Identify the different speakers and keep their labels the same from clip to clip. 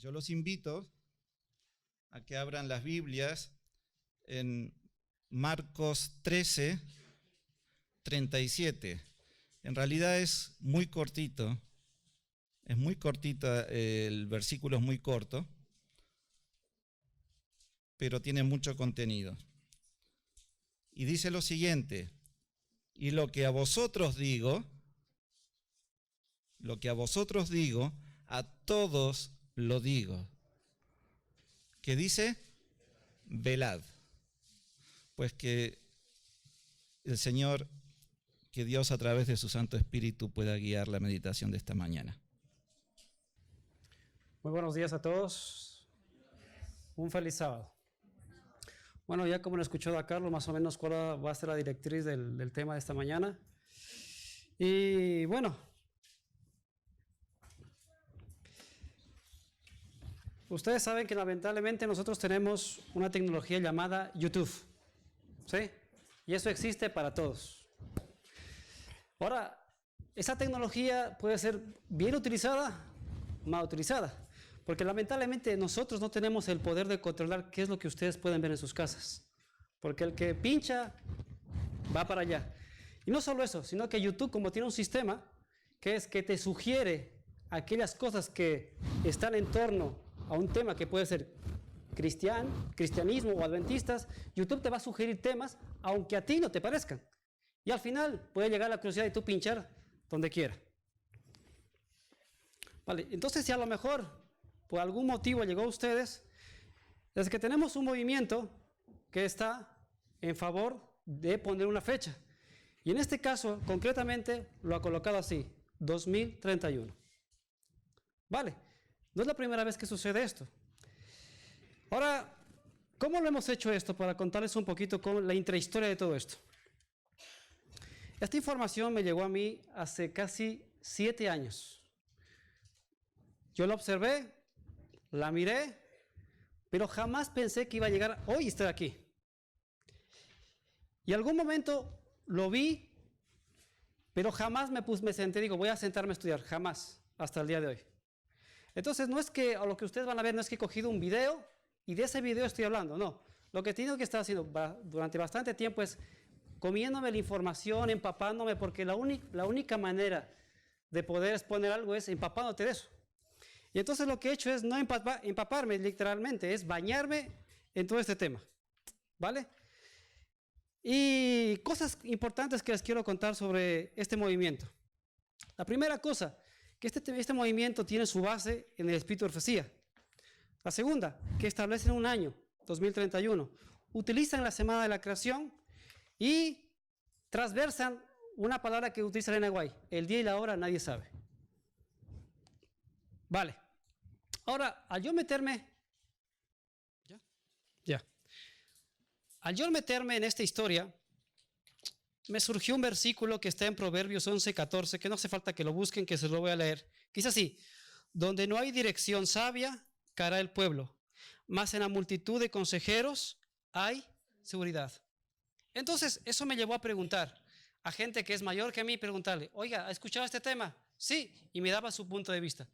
Speaker 1: Yo los invito a que abran las Biblias en Marcos 13, 37. En realidad es muy cortito, el versículo es muy corto, pero tiene mucho contenido. Y dice lo siguiente: y lo que a vosotros digo, a todos lo digo. ¿Qué dice? Velad. Pues que el Señor, que Dios a través de su Santo Espíritu pueda guiar la meditación de esta mañana.
Speaker 2: Muy buenos días a todos. Un feliz sábado. Bueno, ya como lo escuchó a Carlos, más o menos cuál va a ser la directriz del tema de esta mañana. Y bueno, ustedes saben que lamentablemente nosotros tenemos una tecnología llamada YouTube, ¿sí? Y eso existe para todos. Ahora, esa tecnología puede ser bien utilizada, mal utilizada. Porque lamentablemente nosotros no tenemos el poder de controlar qué es lo que ustedes pueden ver en sus casas. Porque el que pincha va para allá. Y no solo eso, sino que YouTube, como tiene un sistema, que es que te sugiere aquellas cosas que están en torno a un tema que puede ser cristianismo o adventistas, YouTube te va a sugerir temas aunque a ti no te parezcan. Y al final puede llegar la curiosidad de tú pinchar donde quiera. Vale, entonces si a lo mejor por algún motivo llegó a ustedes, es que tenemos un movimiento que está en favor de poner una fecha. Y en este caso, concretamente, lo ha colocado así, 2031. Vale, no es la primera vez que sucede esto. Ahora, ¿cómo lo hemos hecho esto? Para contarles un poquito con la intrahistoria de todo esto. Esta información me llegó a mí hace casi 7 años. Yo la observé, la miré, pero jamás pensé que iba a llegar hoy y estar aquí. Y algún momento lo vi, pero jamás me senté, digo, voy a sentarme a estudiar, jamás, hasta el día de hoy. Entonces, no es que, a lo que ustedes van a ver, no es que he cogido un video y de ese video estoy hablando, no. Lo que tengo que estar haciendo durante bastante tiempo es comiéndome la información, empapándome, porque la única manera de poder exponer algo es empapándote de eso. Y entonces lo que he hecho es no empaparme literalmente, es bañarme en todo este tema, ¿vale? Y cosas importantes que les quiero contar sobre este movimiento. La primera cosa, que este movimiento tiene su base en el espíritu de profecía. La segunda, que establecen un año, 2031. Utilizan la semana de la creación y transversan una palabra que utiliza Elena White, el día y la hora nadie sabe. Vale. Ahora, al yo meterme en esta historia, me surgió un versículo que está en Proverbios 11:14, que no hace falta que lo busquen, que se lo voy a leer. Que dice así: donde no hay dirección sabia, caerá el pueblo, mas en la multitud de consejeros hay seguridad. Entonces, eso me llevó a preguntar a gente que es mayor que mí, preguntarle, oiga, ¿ha escuchado este tema? Sí, y me daba su punto de vista.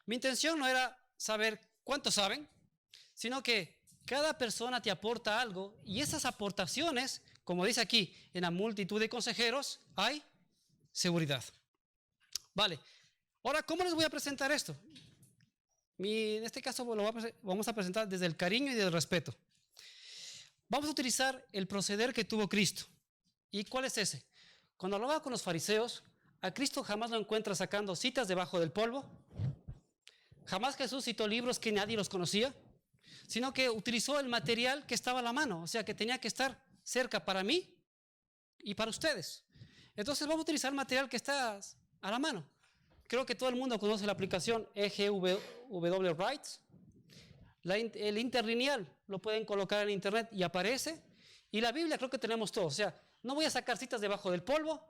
Speaker 2: Mi intención no era saber cuántos saben, sino que cada persona te aporta algo y esas aportaciones, como dice aquí, en la multitud de consejeros hay seguridad. Vale, ahora, ¿cómo les voy a presentar esto? En este caso vamos a presentar desde el cariño y desde el respeto. Vamos a utilizar el proceder que tuvo Cristo. ¿Y cuál es ese? Cuando hablaba con los fariseos, a Cristo jamás lo encuentra sacando citas debajo del polvo. Jamás Jesús citó libros que nadie los conocía, sino que utilizó el material que estaba a la mano, o sea que tenía que estar cerca para mí y para ustedes. Entonces vamos a utilizar el material que está a la mano. Creo que todo el mundo conoce la aplicación EGW Writes. El interlineal lo pueden colocar en internet y aparece. Y la Biblia creo que tenemos todo. O sea, no voy a sacar citas debajo del polvo,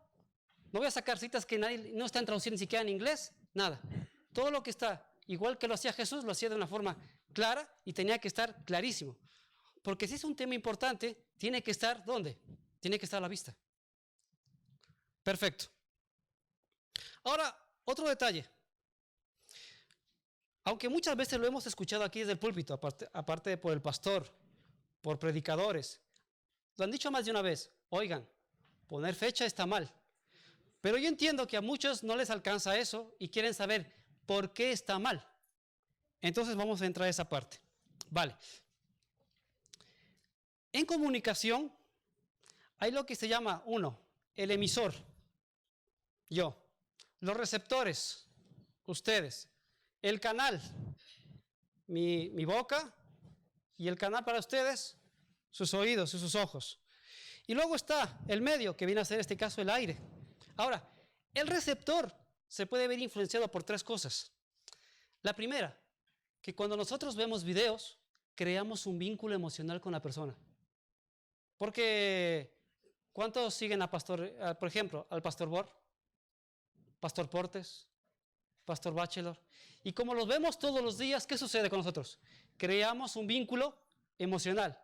Speaker 2: no voy a sacar citas que no están traducidas ni siquiera en inglés, nada. Todo lo que está, igual que lo hacía Jesús, lo hacía de una forma clara y tenía que estar clarísimo. Porque si es un tema importante, tiene que estar, ¿dónde? Tiene que estar a la vista. Perfecto. Ahora, otro detalle. Aunque muchas veces lo hemos escuchado aquí desde el púlpito, aparte por el pastor, por predicadores, lo han dicho más de una vez, oigan, poner fecha está mal. Pero yo entiendo que a muchos no les alcanza eso y quieren saber por qué está mal. Entonces vamos a entrar a esa parte. Vale. En comunicación hay lo que se llama, uno, el emisor, yo, los receptores, ustedes, el canal, mi boca, y el canal para ustedes, sus oídos y sus ojos. Y luego está el medio, que viene a ser en este caso el aire. Ahora, el receptor se puede ver influenciado por tres cosas. La primera, que cuando nosotros vemos videos, creamos un vínculo emocional con la persona. Porque, ¿cuántos siguen a pastor, por ejemplo, al pastor Bor, pastor Portes, pastor Bachelor? Y como los vemos todos los días, ¿qué sucede con nosotros? Creamos un vínculo emocional.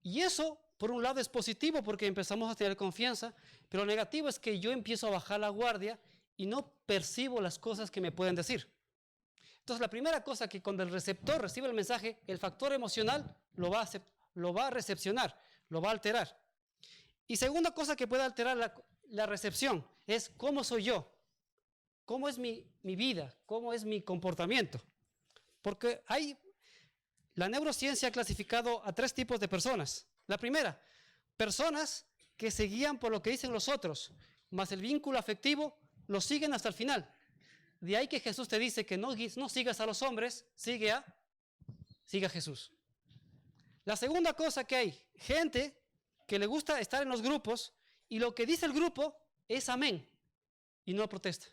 Speaker 2: Y eso, por un lado, es positivo porque empezamos a tener confianza, pero lo negativo es que yo empiezo a bajar la guardia y no percibo las cosas que me pueden decir. Entonces, la primera cosa que cuando el receptor recibe el mensaje, el factor emocional lo va a recepcionar, lo va a alterar. Y segunda cosa que puede alterar la recepción es cómo soy yo, cómo es mi vida, cómo es mi comportamiento. Porque la neurociencia ha clasificado a tres tipos de personas. La primera, personas que se guían por lo que dicen los otros, más el vínculo afectivo lo siguen hasta el final. De ahí que Jesús te dice que no sigas a los hombres, sigue a Jesús. La segunda cosa que hay, gente que le gusta estar en los grupos y lo que dice el grupo es amén y no protesta.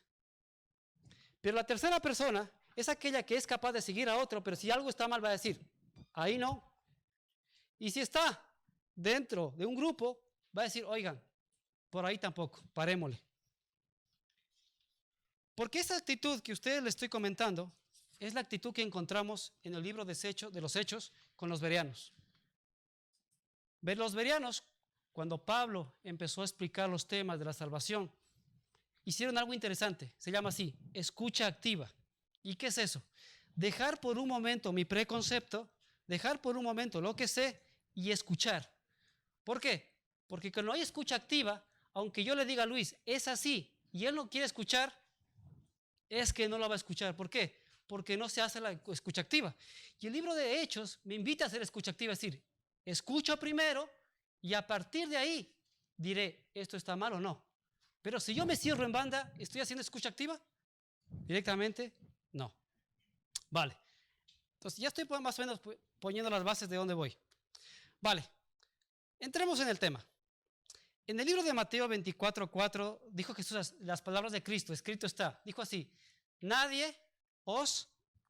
Speaker 2: Pero la tercera persona es aquella que es capaz de seguir a otro, pero si algo está mal va a decir, ahí no. Y si está dentro de un grupo, va a decir, oigan, por ahí tampoco, parémosle. Porque esa actitud que ustedes les estoy comentando es la actitud que encontramos en el libro de los Hechos con los bereanos. Los bereanos, cuando Pablo empezó a explicar los temas de la salvación, hicieron algo interesante, se llama así, escucha activa. ¿Y qué es eso? Dejar por un momento mi preconcepto, dejar por un momento lo que sé y escuchar. ¿Por qué? Porque cuando hay escucha activa, aunque yo le diga a Luis, es así, y él no quiere escuchar, es que no lo va a escuchar. ¿Por qué? Porque no se hace la escucha activa. Y el libro de Hechos me invita a hacer escucha activa, es decir, escucho primero y a partir de ahí diré, ¿esto está mal o no? Pero si yo me cierro en banda, ¿estoy haciendo escucha activa? Directamente, no. Vale. Entonces ya estoy más o menos poniendo las bases de dónde voy. Vale. Entremos en el tema. En el libro de Mateo 24:4 dijo Jesús las palabras de Cristo, escrito está, dijo así,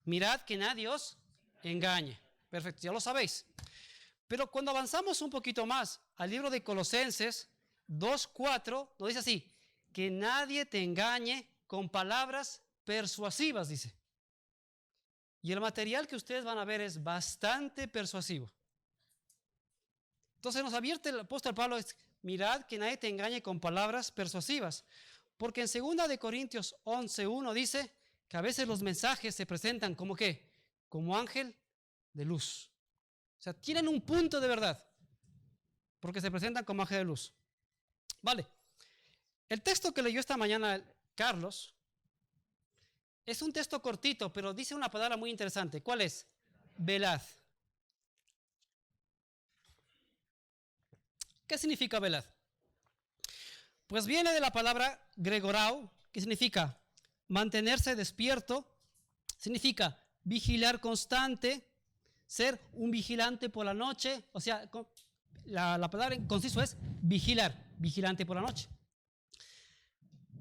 Speaker 2: mirad que nadie os engañe. Perfecto, ya lo sabéis. Pero cuando avanzamos un poquito más al libro de Colosenses 2:4, nos dice así, que nadie te engañe con palabras persuasivas, dice. Y el material que ustedes van a ver es bastante persuasivo. Entonces nos advierte el apóstol Pablo, mirad que nadie te engañe con palabras persuasivas. Porque en 2 de Corintios 11:1 dice que a veces los mensajes se presentan como ¿qué? Como ángel de luz. O sea, tienen un punto de verdad. Porque se presentan como ángel de luz. Vale. El texto que leyó esta mañana Carlos es un texto cortito, pero dice una palabra muy interesante. ¿Cuál es? Velad. ¿Qué significa velad? Pues viene de la palabra gregorao, que significa mantenerse despierto, significa vigilar constante, ser un vigilante por la noche, o sea, la palabra en conciso es vigilar, vigilante por la noche.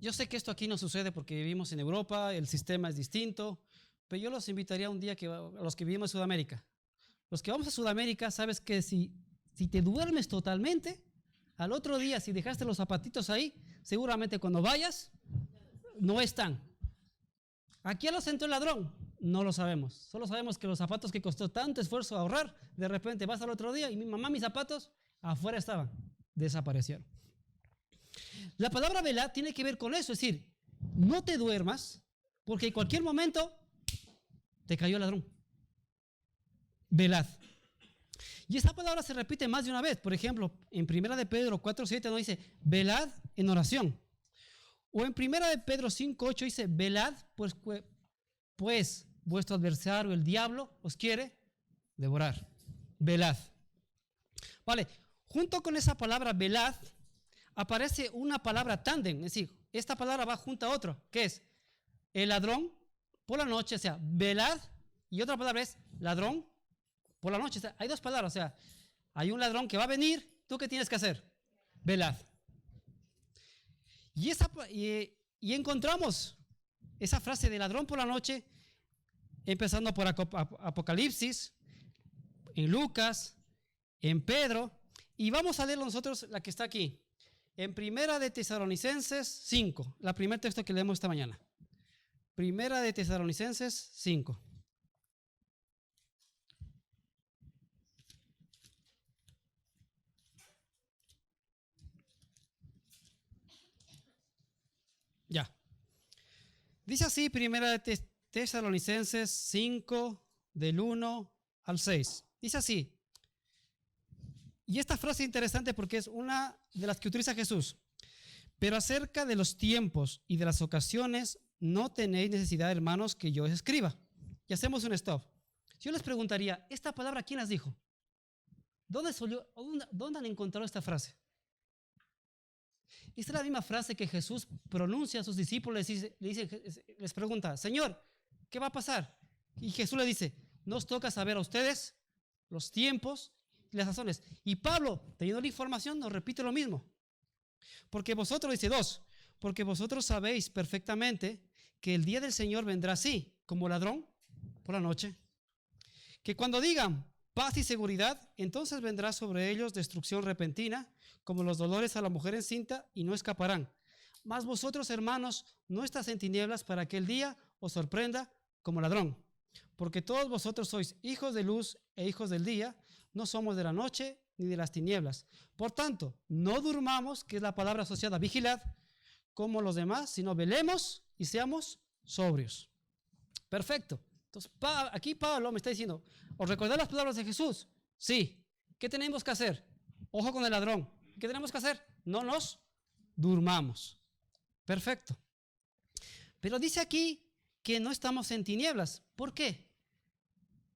Speaker 2: Yo sé que esto aquí no sucede porque vivimos en Europa, el sistema es distinto, pero yo los invitaría un día a los que vivimos en Sudamérica. Los que vamos a Sudamérica, sabes que si te duermes totalmente, al otro día, si dejaste los zapatitos ahí, seguramente cuando vayas, no están. ¿A quién los entró el ladrón? No lo sabemos. Solo sabemos que los zapatos que costó tanto esfuerzo ahorrar, de repente vas al otro día y mis zapatos afuera estaban, desaparecieron. La palabra velar tiene que ver con eso, es decir, no te duermas, porque en cualquier momento te cayó el ladrón. Velad. Y esta palabra se repite más de una vez. Por ejemplo, en 1 de Pedro 4:7 nos dice, velad en oración. O en 1 de Pedro 5:8 dice, velad, pues vuestro adversario, el diablo, os quiere devorar. Velad. Vale, junto con esa palabra velad, aparece una palabra tándem. Es decir, esta palabra va junto a otra, que es el ladrón por la noche, o sea, velad, y otra palabra es ladrón por la noche. O sea, hay dos palabras, o sea, hay un ladrón que va a venir, ¿tú qué tienes que hacer? Velad. Y encontramos esa frase de ladrón por la noche, empezando por Apocalipsis, en Lucas, en Pedro, y vamos a leer nosotros la que está aquí, en 1 de Tesalonicenses 5, la primer texto que leemos esta mañana. 1 de Tesalonicenses 5. Ya. Dice así, 1 de Tesalonicenses 5, del 1 al 6. Dice así. Y esta frase es interesante porque es una de las que utiliza Jesús. Pero acerca de los tiempos y de las ocasiones, no tenéis necesidad, hermanos, que yo os escriba. Y hacemos un stop. Yo les preguntaría, ¿esta palabra quién las dijo? ¿Dónde han encontrado esta frase? Esta es la misma frase que Jesús pronuncia a sus discípulos. Les pregunta, Señor, ¿qué va a pasar? Y Jesús le dice, no os toca saber a ustedes los tiempos y las razones. Y Pablo, teniendo la información, nos repite lo mismo. Porque vosotros, dice 2, porque vosotros sabéis perfectamente que el día del Señor vendrá así, como ladrón por la noche. Que cuando digan paz y seguridad, entonces vendrá sobre ellos destrucción repentina, como los dolores a la mujer encinta, y no escaparán. Mas vosotros, hermanos, no estáis en tinieblas para que el día os sorprenda como ladrón. Porque todos vosotros sois hijos de luz e hijos del día, no somos de la noche ni de las tinieblas. Por tanto, no durmamos, que es la palabra asociada a vigilad, como los demás, sino velemos y seamos sobrios. Perfecto. Entonces, aquí Pablo me está diciendo, ¿os recordáis las palabras de Jesús? Sí. ¿Qué tenemos que hacer? Ojo con el ladrón. ¿Qué tenemos que hacer? No nos durmamos. Perfecto. Pero dice aquí que no estamos en tinieblas. ¿Por qué?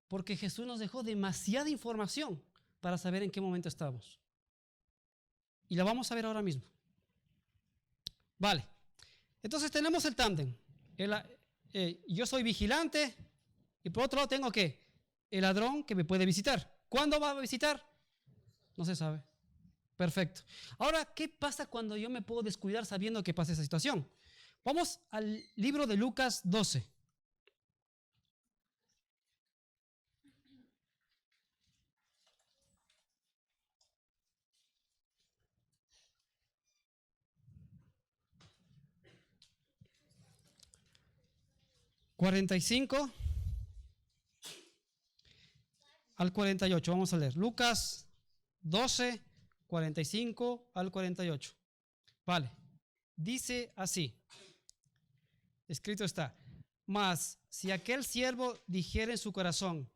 Speaker 2: Porque Jesús nos dejó demasiada información para saber en qué momento estamos. Y la vamos a ver ahora mismo. Vale. Entonces tenemos el tándem. Yo soy vigilante y por otro lado tengo ¿qué? El ladrón que me puede visitar. ¿Cuándo va a visitar? No se sabe. Perfecto. Ahora, ¿qué pasa cuando yo me puedo descuidar sabiendo que pasa esa situación? Vamos al libro de Lucas 12. (45 al 48). Vamos a leer. Lucas 12, 45 al 48. Vale. Dice así. Escrito está. Mas si aquel siervo dijera en su corazón,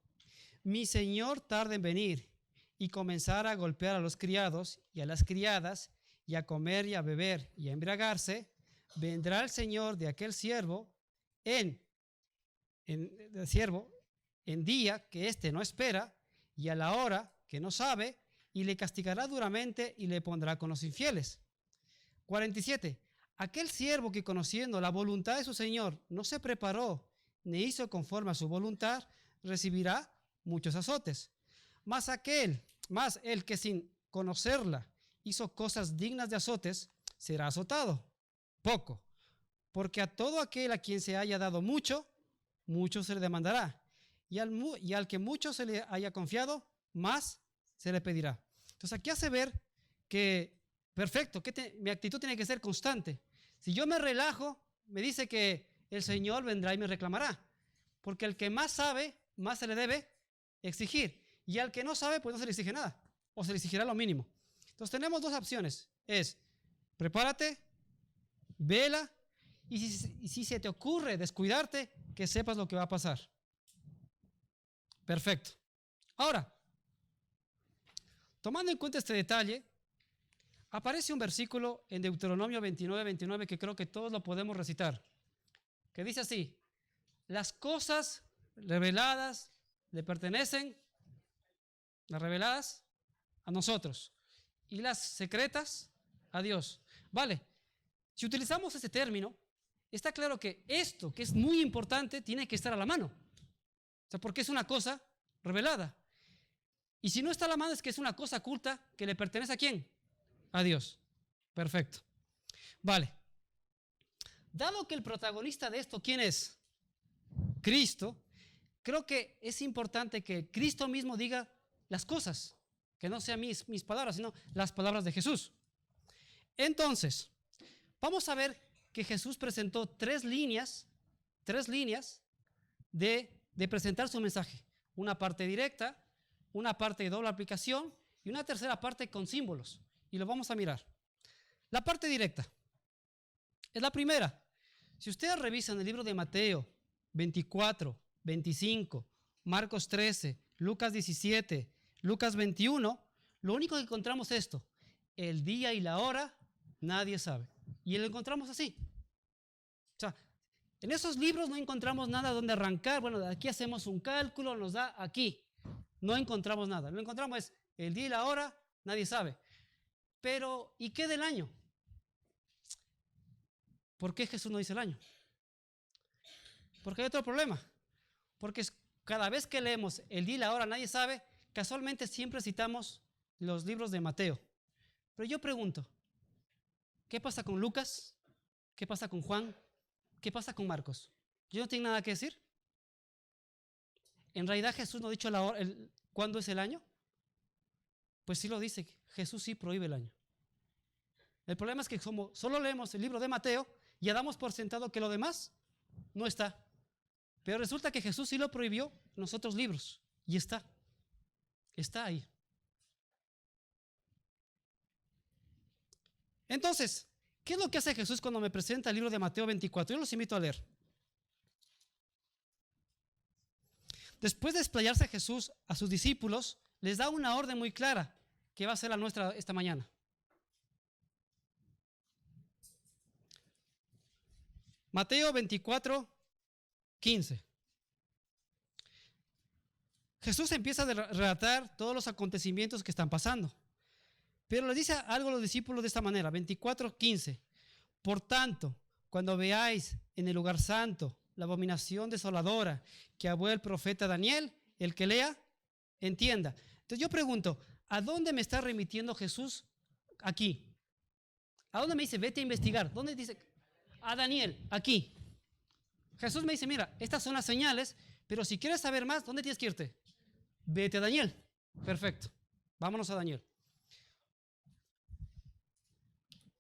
Speaker 2: mi señor tarda en venir, y comenzara a golpear a los criados y a las criadas, y a comer y a beber y a embriagarse, vendrá el señor de aquel siervo en día que éste no espera y a la hora que no sabe, y le castigará duramente y le pondrá con los infieles. 47. Aquel siervo que, conociendo la voluntad de su señor, no se preparó ni hizo conforme a su voluntad, recibirá muchos azotes. Mas el que sin conocerla hizo cosas dignas de azotes, será azotado poco. Porque a todo aquel a quien se haya dado mucho, mucho se le demandará. Y al que mucho se le haya confiado, más se le pedirá. Entonces aquí hace ver que, perfecto, mi actitud tiene que ser constante. Si yo me relajo, me dice que el Señor vendrá y me reclamará. Porque al que más sabe, más se le debe exigir. Y al que no sabe, pues no se le exige nada. O se le exigirá lo mínimo. Entonces tenemos dos opciones. Es, prepárate, vela, y si se te ocurre descuidarte, que sepas lo que va a pasar. Perfecto. Ahora, tomando en cuenta este detalle, aparece un versículo en Deuteronomio 29 que creo que todos lo podemos recitar, que dice así: las cosas reveladas le pertenecen, las reveladas a nosotros, y las secretas a Dios. Vale, si utilizamos ese término, está claro que esto, que es muy importante, tiene que estar a la mano. O sea, porque es una cosa revelada. Y si no está a la mano, es que es una cosa oculta que le pertenece ¿a quién? A Dios. Perfecto. Vale. Dado que el protagonista de esto, ¿quién es? Cristo. Creo que es importante que Cristo mismo diga las cosas, que no sean mis palabras, sino las palabras de Jesús. Entonces, vamos a ver que Jesús presentó tres líneas de presentar su mensaje. Una parte directa, una parte de doble aplicación y una tercera parte con símbolos. Y lo vamos a mirar. La parte directa es la primera. Si ustedes revisan el libro de Mateo 24, 25, Marcos 13, Lucas 17, Lucas 21, lo único que encontramos es esto: el día y la hora nadie sabe. Y lo encontramos así. O sea, en esos libros no encontramos nada donde arrancar. Bueno, de aquí hacemos un cálculo, nos da aquí. No encontramos nada. Lo que encontramos es el día y la hora, nadie sabe. Pero, ¿y qué del año? ¿Por qué Jesús no dice el año? Porque hay otro problema. Porque cada vez que leemos el día y la hora, nadie sabe, casualmente siempre citamos los libros de Mateo. Pero yo pregunto, ¿qué pasa con Lucas? ¿Qué pasa con Juan? ¿Qué pasa con Marcos? ¿Yo no tengo nada que decir? ¿En realidad Jesús no ha dicho la hora, cuándo es el año? Pues sí lo dice, Jesús sí prohíbe el año. El problema es que como solo leemos el libro de Mateo, ya damos por sentado que lo demás no está. Pero resulta que Jesús sí lo prohibió en los otros libros. Y está ahí. Entonces, ¿qué es lo que hace Jesús cuando me presenta el libro de Mateo 24? Yo los invito a leer. Después de explayarse Jesús a sus discípulos, les da una orden muy clara que va a ser la nuestra esta mañana. Mateo 24, 15. Jesús empieza a relatar todos los acontecimientos que están pasando. Pero les dice algo a los discípulos de esta manera, 24, 15. Por tanto, cuando veáis en el lugar santo la abominación desoladora que habló el profeta Daniel, el que lea, entienda. Entonces yo pregunto, ¿a dónde me está remitiendo Jesús aquí? ¿A dónde me dice, vete a investigar? ¿Dónde dice? A Daniel, aquí. Jesús me dice, mira, estas son las señales, pero si quieres saber más, ¿dónde tienes que irte? Vete a Daniel. Perfecto. Vámonos a Daniel.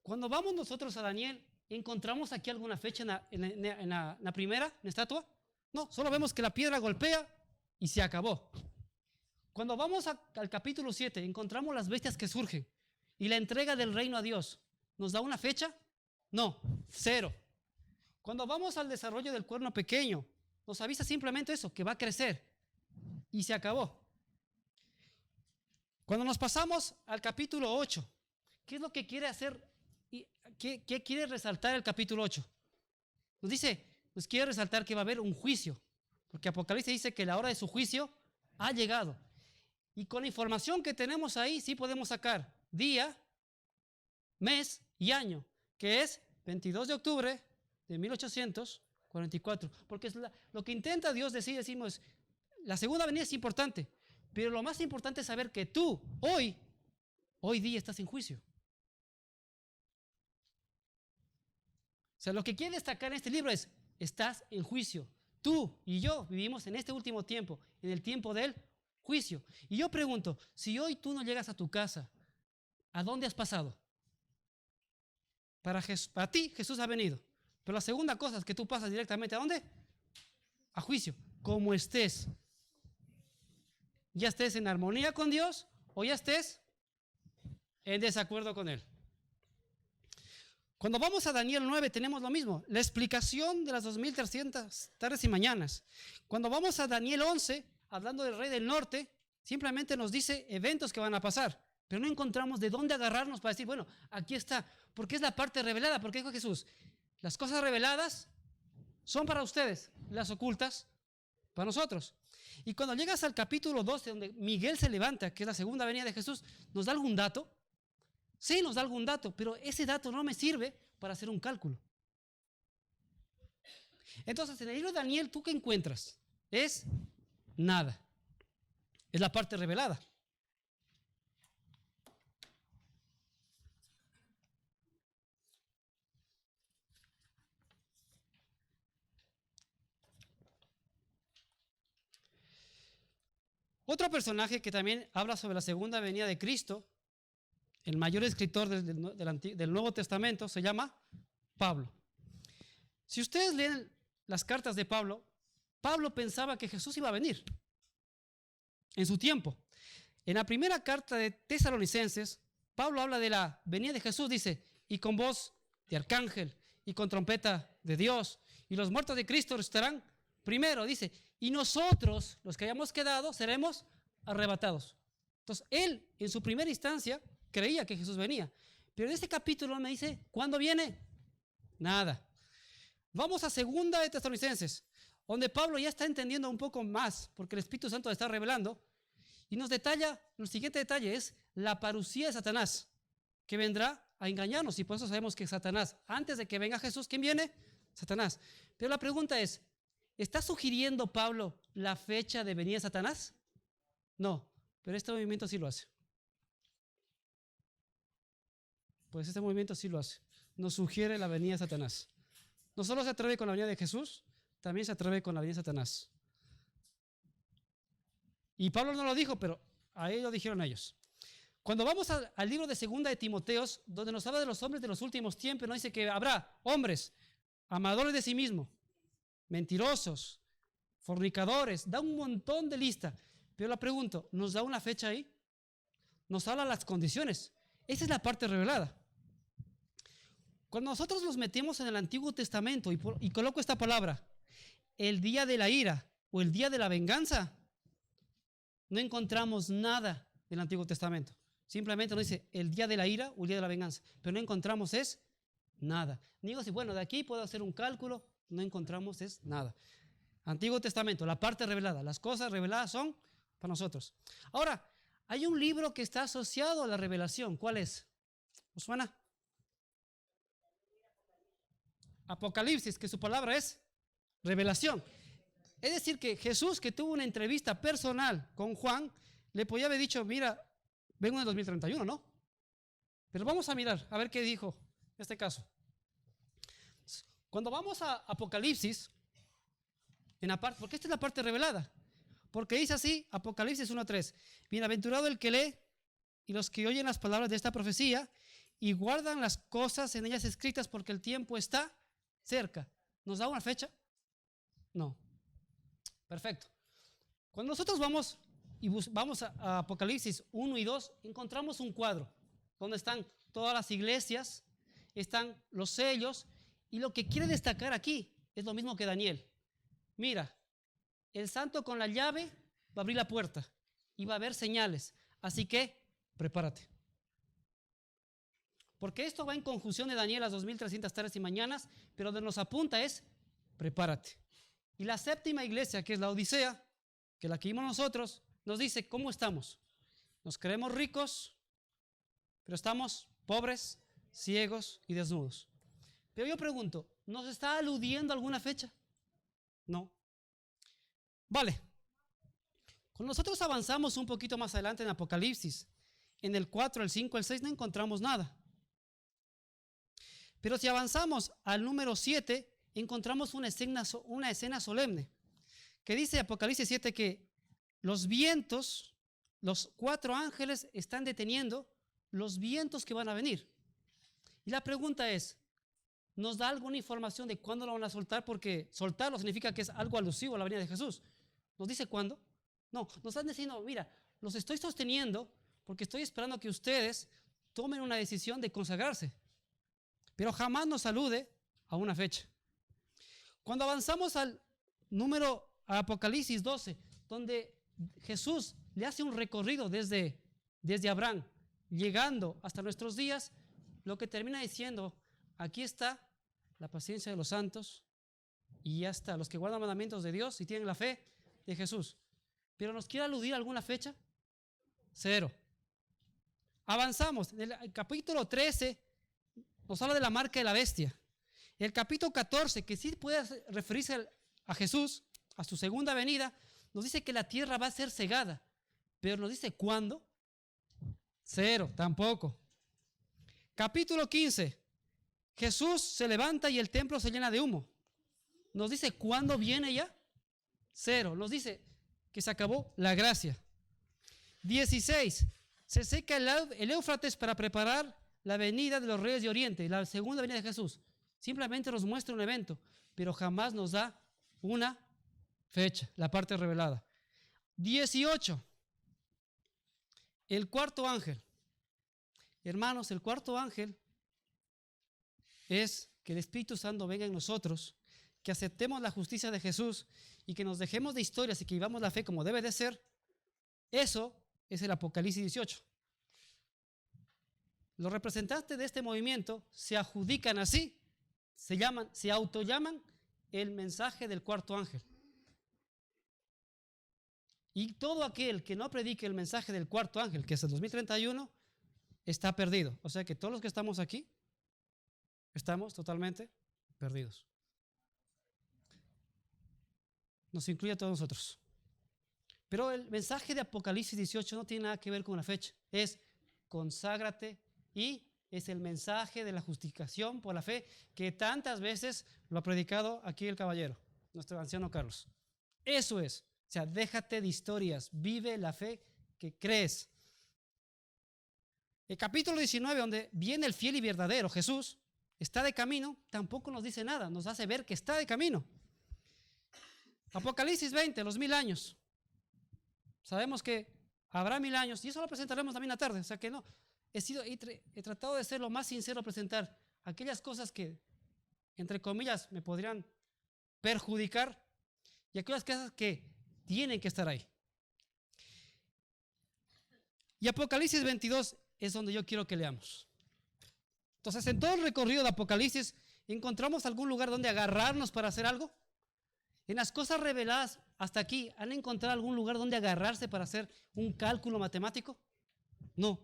Speaker 2: Cuando vamos nosotros a Daniel, ¿encontramos aquí alguna fecha en la primera, en la estatua? No, solo vemos que la piedra golpea y se acabó. Cuando vamos al capítulo 7, encontramos las bestias que surgen y la entrega del reino a Dios. ¿Nos da una fecha? No, 0. Cuando vamos al desarrollo del cuerno pequeño, nos avisa simplemente eso, que va a crecer y se acabó. Cuando nos pasamos al capítulo 8, ¿qué es lo que quiere hacer? ¿Qué quiere resaltar el capítulo 8? Nos quiere resaltar que va a haber un juicio, porque Apocalipsis dice que la hora de su juicio ha llegado. Y con la información que tenemos ahí, sí podemos sacar día, mes y año, que es 22 de octubre de 1844. Porque es lo que intenta Dios decimos, la segunda venida es importante, pero lo más importante es saber que tú, hoy día estás en juicio. O sea, lo que quiere destacar en este libro es, estás en juicio. Tú y yo vivimos en este último tiempo, en el tiempo del juicio. Y yo pregunto, si hoy tú no llegas a tu casa, ¿a dónde has pasado? Para ti Jesús ha venido. Pero la segunda cosa es que tú pasas directamente ¿a dónde? A juicio. Como estés. Ya estés en armonía con Dios o ya estés en desacuerdo con Él. Cuando vamos a Daniel 9 tenemos lo mismo, la explicación de las 2300 tardes y mañanas. Cuando vamos a Daniel 11 hablando del rey del norte, simplemente nos dice eventos que van a pasar, pero no encontramos de dónde agarrarnos para decir, bueno, aquí está, porque es la parte revelada, porque dijo Jesús, las cosas reveladas son para ustedes, las ocultas para nosotros. Y cuando llegas al capítulo 12, donde Miguel se levanta, que es la segunda venida de Jesús, ¿nos da algún dato? Sí, nos da algún dato, pero ese dato no me sirve para hacer un cálculo. Entonces, en el libro de Daniel, ¿tú qué encuentras? Es nada. Es la parte revelada. Otro personaje que también habla sobre la segunda venida de Cristo, el mayor escritor del Nuevo Testamento, se llama Pablo. Si ustedes leen las cartas de Pablo, Pablo pensaba que Jesús iba a venir en su tiempo. En la primera carta de Tesalonicenses, Pablo habla de la venida de Jesús, dice, y con voz de arcángel, y con trompeta de Dios, y los muertos de Cristo resucitarán primero, dice, y nosotros, los que hayamos quedado, seremos arrebatados. Entonces, él, en su primera instancia, creía que Jesús venía. Pero en este capítulo me dice, ¿cuándo viene? Nada. Vamos a segunda de Tesalonicenses, donde Pablo ya está entendiendo un poco más, porque el Espíritu Santo está revelando, y nos detalla, el siguiente detalle es la parucía de Satanás, que vendrá a engañarnos, y por eso sabemos que Satanás, antes de que venga Jesús, ¿quién viene? Satanás. Pero la pregunta es, ¿está sugiriendo Pablo la fecha de venida de Satanás? No, pero este movimiento sí lo hace. Pues este movimiento sí lo hace. Nos sugiere la venida de Satanás. No solo se atreve con la venida de Jesús, también se atreve con la venida de Satanás. Y Pablo no lo dijo, pero ahí lo dijeron ellos. Cuando vamos al libro de segunda de Timoteos, donde nos habla de los hombres de los últimos tiempos, nos dice que habrá hombres amadores de sí mismos, mentirosos, fornicadores, da un montón de lista. Pero la pregunto, ¿nos da una fecha ahí? Nos habla las condiciones. Esa es la parte revelada. Cuando nosotros nos metemos en el Antiguo Testamento y coloco esta palabra, el día de la ira o el día de la venganza, no encontramos nada del Antiguo Testamento. Simplemente nos dice el día de la ira o el día de la venganza. Pero no encontramos es nada. Digo, si bueno, de aquí puedo hacer un cálculo, no encontramos es nada. Antiguo Testamento, la parte revelada. Las cosas reveladas son para nosotros. Ahora, hay un libro que está asociado a la revelación. ¿Cuál es? ¿Os suena? Apocalipsis, que su palabra es revelación. Es decir, que Jesús, que tuvo una entrevista personal con Juan, le podía haber dicho, mira, vengo en el 2031, ¿no? Pero vamos a mirar, a ver qué dijo en este caso. Cuando vamos a Apocalipsis, porque esta es la parte revelada, porque dice así, Apocalipsis 1:3, bienaventurado el que lee y los que oyen las palabras de esta profecía y guardan las cosas en ellas escritas porque el tiempo está cerca. ¿Nos da una fecha? No. Perfecto. Cuando nosotros vamos a Apocalipsis 1 y 2, encontramos un cuadro donde están todas las iglesias, están los sellos, y lo que quiere destacar aquí es lo mismo que Daniel. Mira, el santo con la llave va a abrir la puerta y va a haber señales, así que prepárate. Porque esto va en conjunción de Daniel las 2300 tardes y mañanas, pero donde nos apunta es prepárate. Y la séptima iglesia, que es la Odisea, que la que vimos nosotros, nos dice cómo estamos. Nos creemos ricos, pero estamos pobres, ciegos y desnudos. Pero yo pregunto, ¿nos está aludiendo a alguna fecha? No. Vale. Cuando nosotros avanzamos un poquito más adelante en Apocalipsis, en el 4, el 5, el 6, no encontramos nada. Pero si avanzamos al número 7, encontramos una escena solemne, que dice Apocalipsis 7 que los vientos, los 4 ángeles están deteniendo los vientos que van a venir. Y la pregunta es, ¿nos da alguna información de cuándo lo van a soltar? Porque soltarlo significa que es algo alusivo a la venida de Jesús. ¿Nos dice cuándo? No, nos están diciendo, mira, los estoy sosteniendo porque estoy esperando que ustedes tomen una decisión de consagrarse. Pero jamás nos alude a una fecha. Cuando avanzamos al número Apocalipsis 12, donde Jesús le hace un recorrido desde Abraham, llegando hasta nuestros días, lo que termina diciendo, aquí está la paciencia de los santos y hasta los que guardan mandamientos de Dios y tienen la fe de Jesús. Pero ¿nos quiere aludir a alguna fecha? Cero. Avanzamos. El capítulo 13 nos habla de la marca de la bestia. El capítulo 14, que sí puede referirse a Jesús, a su segunda venida, nos dice que la tierra va a ser cegada. Pero nos dice ¿cuándo? Cero, tampoco. Capítulo 15. Jesús se levanta y el templo se llena de humo. Nos dice ¿cuándo viene ya? Cero. Nos dice que se acabó la gracia. 16. Se seca el Éufrates para preparar la venida de los reyes de Oriente, la segunda venida de Jesús. Simplemente nos muestra un evento, pero jamás nos da una fecha, la parte revelada. 18. El cuarto ángel. Hermanos, el cuarto ángel es que el Espíritu Santo venga en nosotros, que aceptemos la justicia de Jesús y que nos dejemos de historias y que vivamos la fe como debe de ser. Eso es el Apocalipsis 18. Los representantes de este movimiento se adjudican así, se autollaman el mensaje del cuarto ángel. Y todo aquel que no predique el mensaje del cuarto ángel, que es el 2031, está perdido. O sea que todos los que estamos aquí, estamos totalmente perdidos. Nos incluye a todos nosotros. Pero el mensaje de Apocalipsis 18 no tiene nada que ver con la fecha. Es conságrate y es el mensaje de la justificación por la fe que tantas veces lo ha predicado aquí el caballero, nuestro anciano Carlos. Eso es. O sea, déjate de historias, vive la fe que crees. El capítulo 19, donde viene el fiel y verdadero Jesús, está de camino, tampoco nos dice nada, nos hace ver que está de camino. Apocalipsis 20, los 1000 años. Sabemos que habrá 1000 años y eso lo presentaremos también a la tarde. O sea que no, he tratado de ser lo más sincero, presentar aquellas cosas que, entre comillas, me podrían perjudicar y aquellas cosas que tienen que estar ahí. Y Apocalipsis 22 es donde yo quiero que leamos. Entonces, en todo el recorrido de Apocalipsis, ¿encontramos algún lugar donde agarrarnos para hacer algo? En las cosas reveladas hasta aquí, ¿han encontrado algún lugar donde agarrarse para hacer un cálculo matemático? No.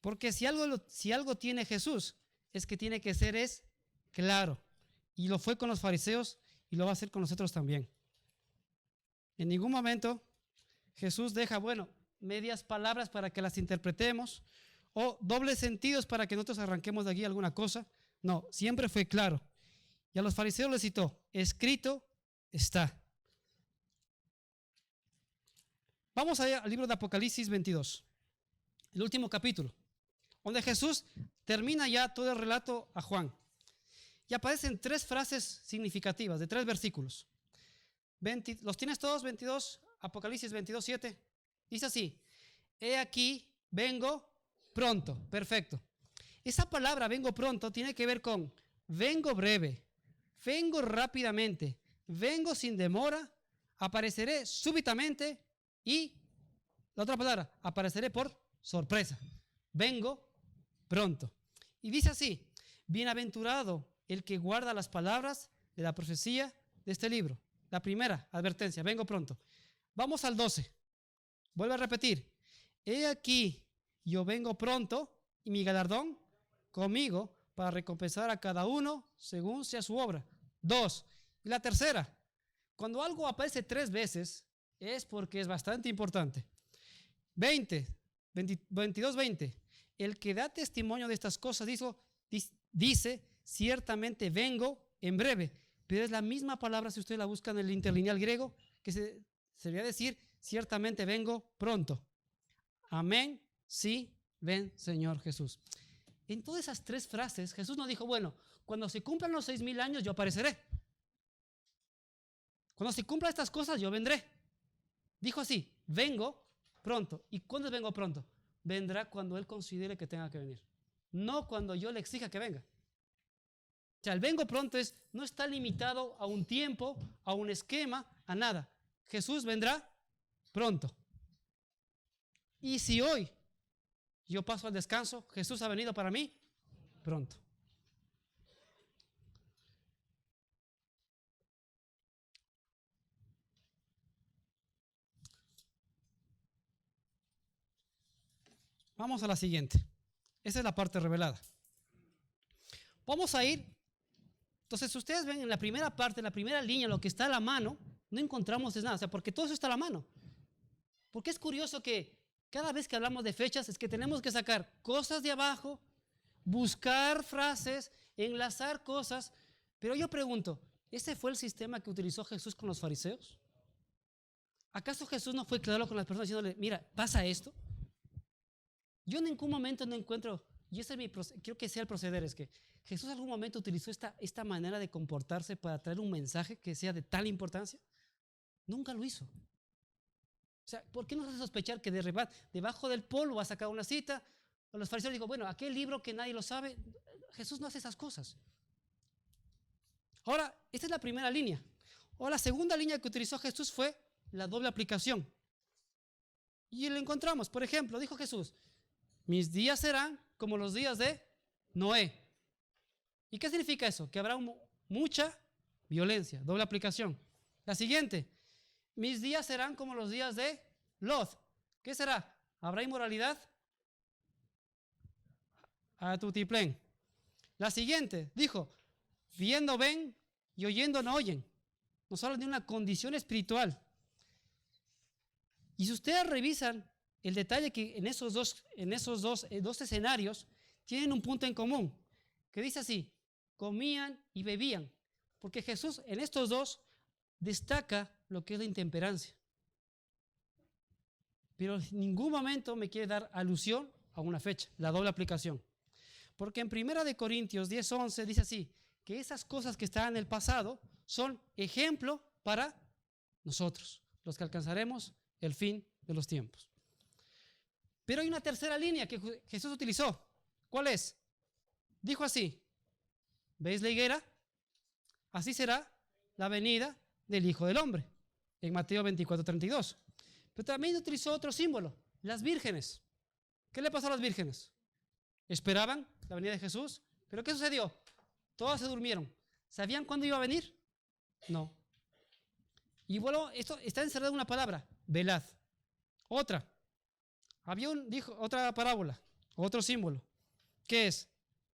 Speaker 2: Porque si algo tiene Jesús, es que tiene que ser claro. Y lo fue con los fariseos y lo va a hacer con nosotros también. En ningún momento Jesús deja, medias palabras para que las interpretemos o dobles sentidos para que nosotros arranquemos de aquí alguna cosa. No, siempre fue claro. Y a los fariseos les citó, escrito está. Vamos allá al libro de Apocalipsis 22, el último capítulo, donde Jesús termina ya todo el relato a Juan. Y aparecen 3 frases significativas de 3 versículos. ¿Los tienes todos? 22, Apocalipsis 22, 7. Dice así, he aquí, vengo pronto. Perfecto. Esa palabra vengo pronto tiene que ver con vengo breve, vengo rápidamente, vengo sin demora, apareceré súbitamente y la otra palabra, apareceré por sorpresa. Vengo pronto. Y dice así, bienaventurado el que guarda las palabras de la profecía de este libro. La primera advertencia, vengo pronto. Vamos al 12. Vuelvo a repetir. He aquí, yo vengo pronto y mi galardón conmigo para recompensar a cada uno según sea su obra. 2. Y la tercera, cuando algo aparece 3 veces, es porque es bastante importante. 22:20. El que da testimonio de estas cosas dice, ciertamente vengo en breve. Pero es la misma palabra si ustedes la buscan en el interlineal griego, que se debería decir, ciertamente vengo pronto. Amén, sí, ven Señor Jesús. En todas esas 3 frases, Jesús nos dijo, cuando se cumplan los 6000 años, yo apareceré. Cuando se cumplan estas cosas, yo vendré. Dijo así, vengo pronto. ¿Y cuándo vengo pronto? Vendrá cuando Él considere que tenga que venir. No cuando yo le exija que venga. sea, el vengo pronto no está limitado a un tiempo, a un esquema, a nada. Jesús vendrá pronto. Y si hoy yo paso al descanso, Jesús ha venido para mí pronto. Vamos a la siguiente. Esa es la parte revelada. Vamos a ir. Entonces, ustedes ven en la primera parte, en la primera línea, lo que está a la mano, no encontramos nada. O sea, porque todo eso está a la mano. Porque es curioso que cada vez que hablamos de fechas es que tenemos que sacar cosas de abajo, buscar frases, enlazar cosas. Pero yo pregunto, ¿ese fue el sistema que utilizó Jesús con los fariseos? ¿Acaso Jesús no fue claro con las personas diciéndole, mira, pasa esto? Yo en ningún momento no encuentro, y ese es quiero que sea el proceder, es que Jesús en algún momento utilizó esta manera de comportarse para traer un mensaje que sea de tal importancia. Nunca lo hizo. O sea, ¿por qué nos hace sospechar que debajo del polvo va a sacar una cita? O los fariseos digo, bueno, aquel libro que nadie lo sabe, Jesús no hace esas cosas. Ahora, esta es la primera línea. Ahora, la segunda línea que utilizó Jesús fue la doble aplicación. Y lo encontramos, por ejemplo, dijo Jesús, mis días serán como los días de Noé. ¿Y qué significa eso? Que habrá mucha violencia, doble aplicación. La siguiente, mis días serán como los días de Lot. ¿Qué será? ¿Habrá inmoralidad? A tutiplén. La siguiente, dijo, viendo ven y oyendo no oyen. Nos habla de una condición espiritual. Y si ustedes revisan el detalle que en esos dos escenarios tienen un punto en común, que dice así, comían y bebían, porque Jesús en estos dos destaca lo que es la intemperancia. Pero en ningún momento me quiere dar alusión a una fecha, la doble aplicación. Porque en 1 Corintios 10:11 dice así, que esas cosas que están en el pasado son ejemplo para nosotros, los que alcanzaremos el fin de los tiempos. Pero hay una tercera línea que Jesús utilizó. ¿Cuál es? Dijo así, ¿veis la higuera? Así será la venida del Hijo del Hombre, en Mateo 24:32. Pero también utilizó otro símbolo, las vírgenes. ¿Qué le pasó a las vírgenes? Esperaban la venida de Jesús, pero ¿qué sucedió? Todas se durmieron. ¿Sabían cuándo iba a venir? No. Y bueno, esto está encerrado en una palabra, velad. Otra. Dijo otra parábola, otro símbolo. ¿Qué es?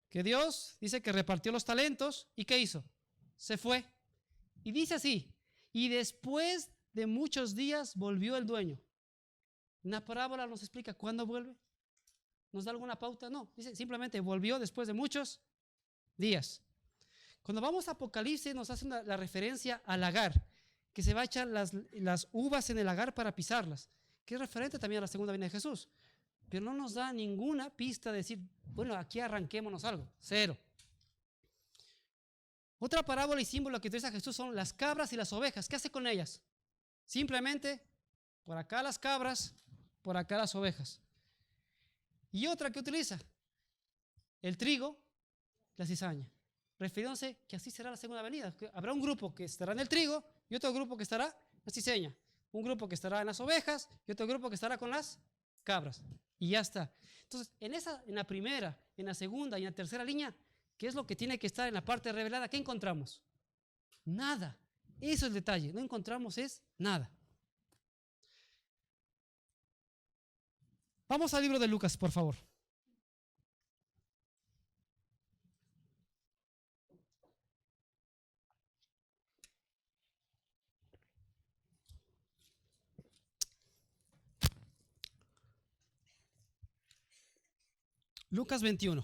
Speaker 2: Que Dios dice que repartió los talentos y ¿qué hizo? Se fue. Y dice así, y después de muchos días volvió el dueño. ¿Una parábola nos explica cuándo vuelve? ¿Nos da alguna pauta? No, dice simplemente volvió después de muchos días. Cuando vamos a Apocalipsis nos hace la referencia al lagar, que se va a echar las uvas en el lagar para pisarlas, que es referente también a la segunda venida de Jesús. Pero no nos da ninguna pista de decir, bueno, aquí arranquémonos algo. Cero. Otra parábola y símbolo que utiliza Jesús son las cabras y las ovejas. ¿Qué hace con ellas? Simplemente, por acá las cabras, por acá las ovejas. Y otra que utiliza, el trigo, la cizaña. Refiriéndose que así será la segunda venida. Habrá un grupo que estará en el trigo y otro grupo que estará en la cizaña. Un grupo que estará en las ovejas y otro grupo que estará con las cabras. Y ya está. Entonces, en la primera, en la segunda y en la tercera línea, ¿qué es lo que tiene que estar en la parte revelada? ¿Qué encontramos? Nada. Eso es el detalle. No encontramos nada. Vamos al libro de Lucas, por favor. Lucas 21.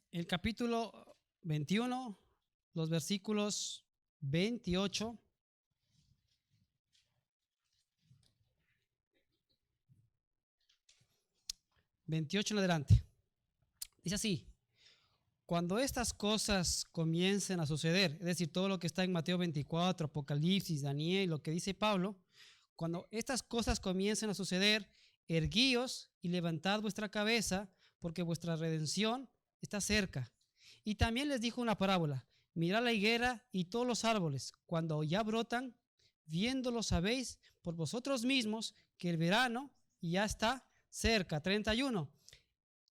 Speaker 2: El capítulo 21, los versículos 28 en adelante. Dice así, cuando estas cosas comiencen a suceder, es decir, todo lo que está en Mateo 24, Apocalipsis, Daniel, lo que dice Pablo, Cuando estas cosas comiencen a suceder, erguíos y levantad vuestra cabeza, porque vuestra redención está cerca. Y también les dijo una parábola: mirad la higuera y todos los árboles, cuando ya brotan, viéndolo sabéis por vosotros mismos que el verano ya está cerca. 31.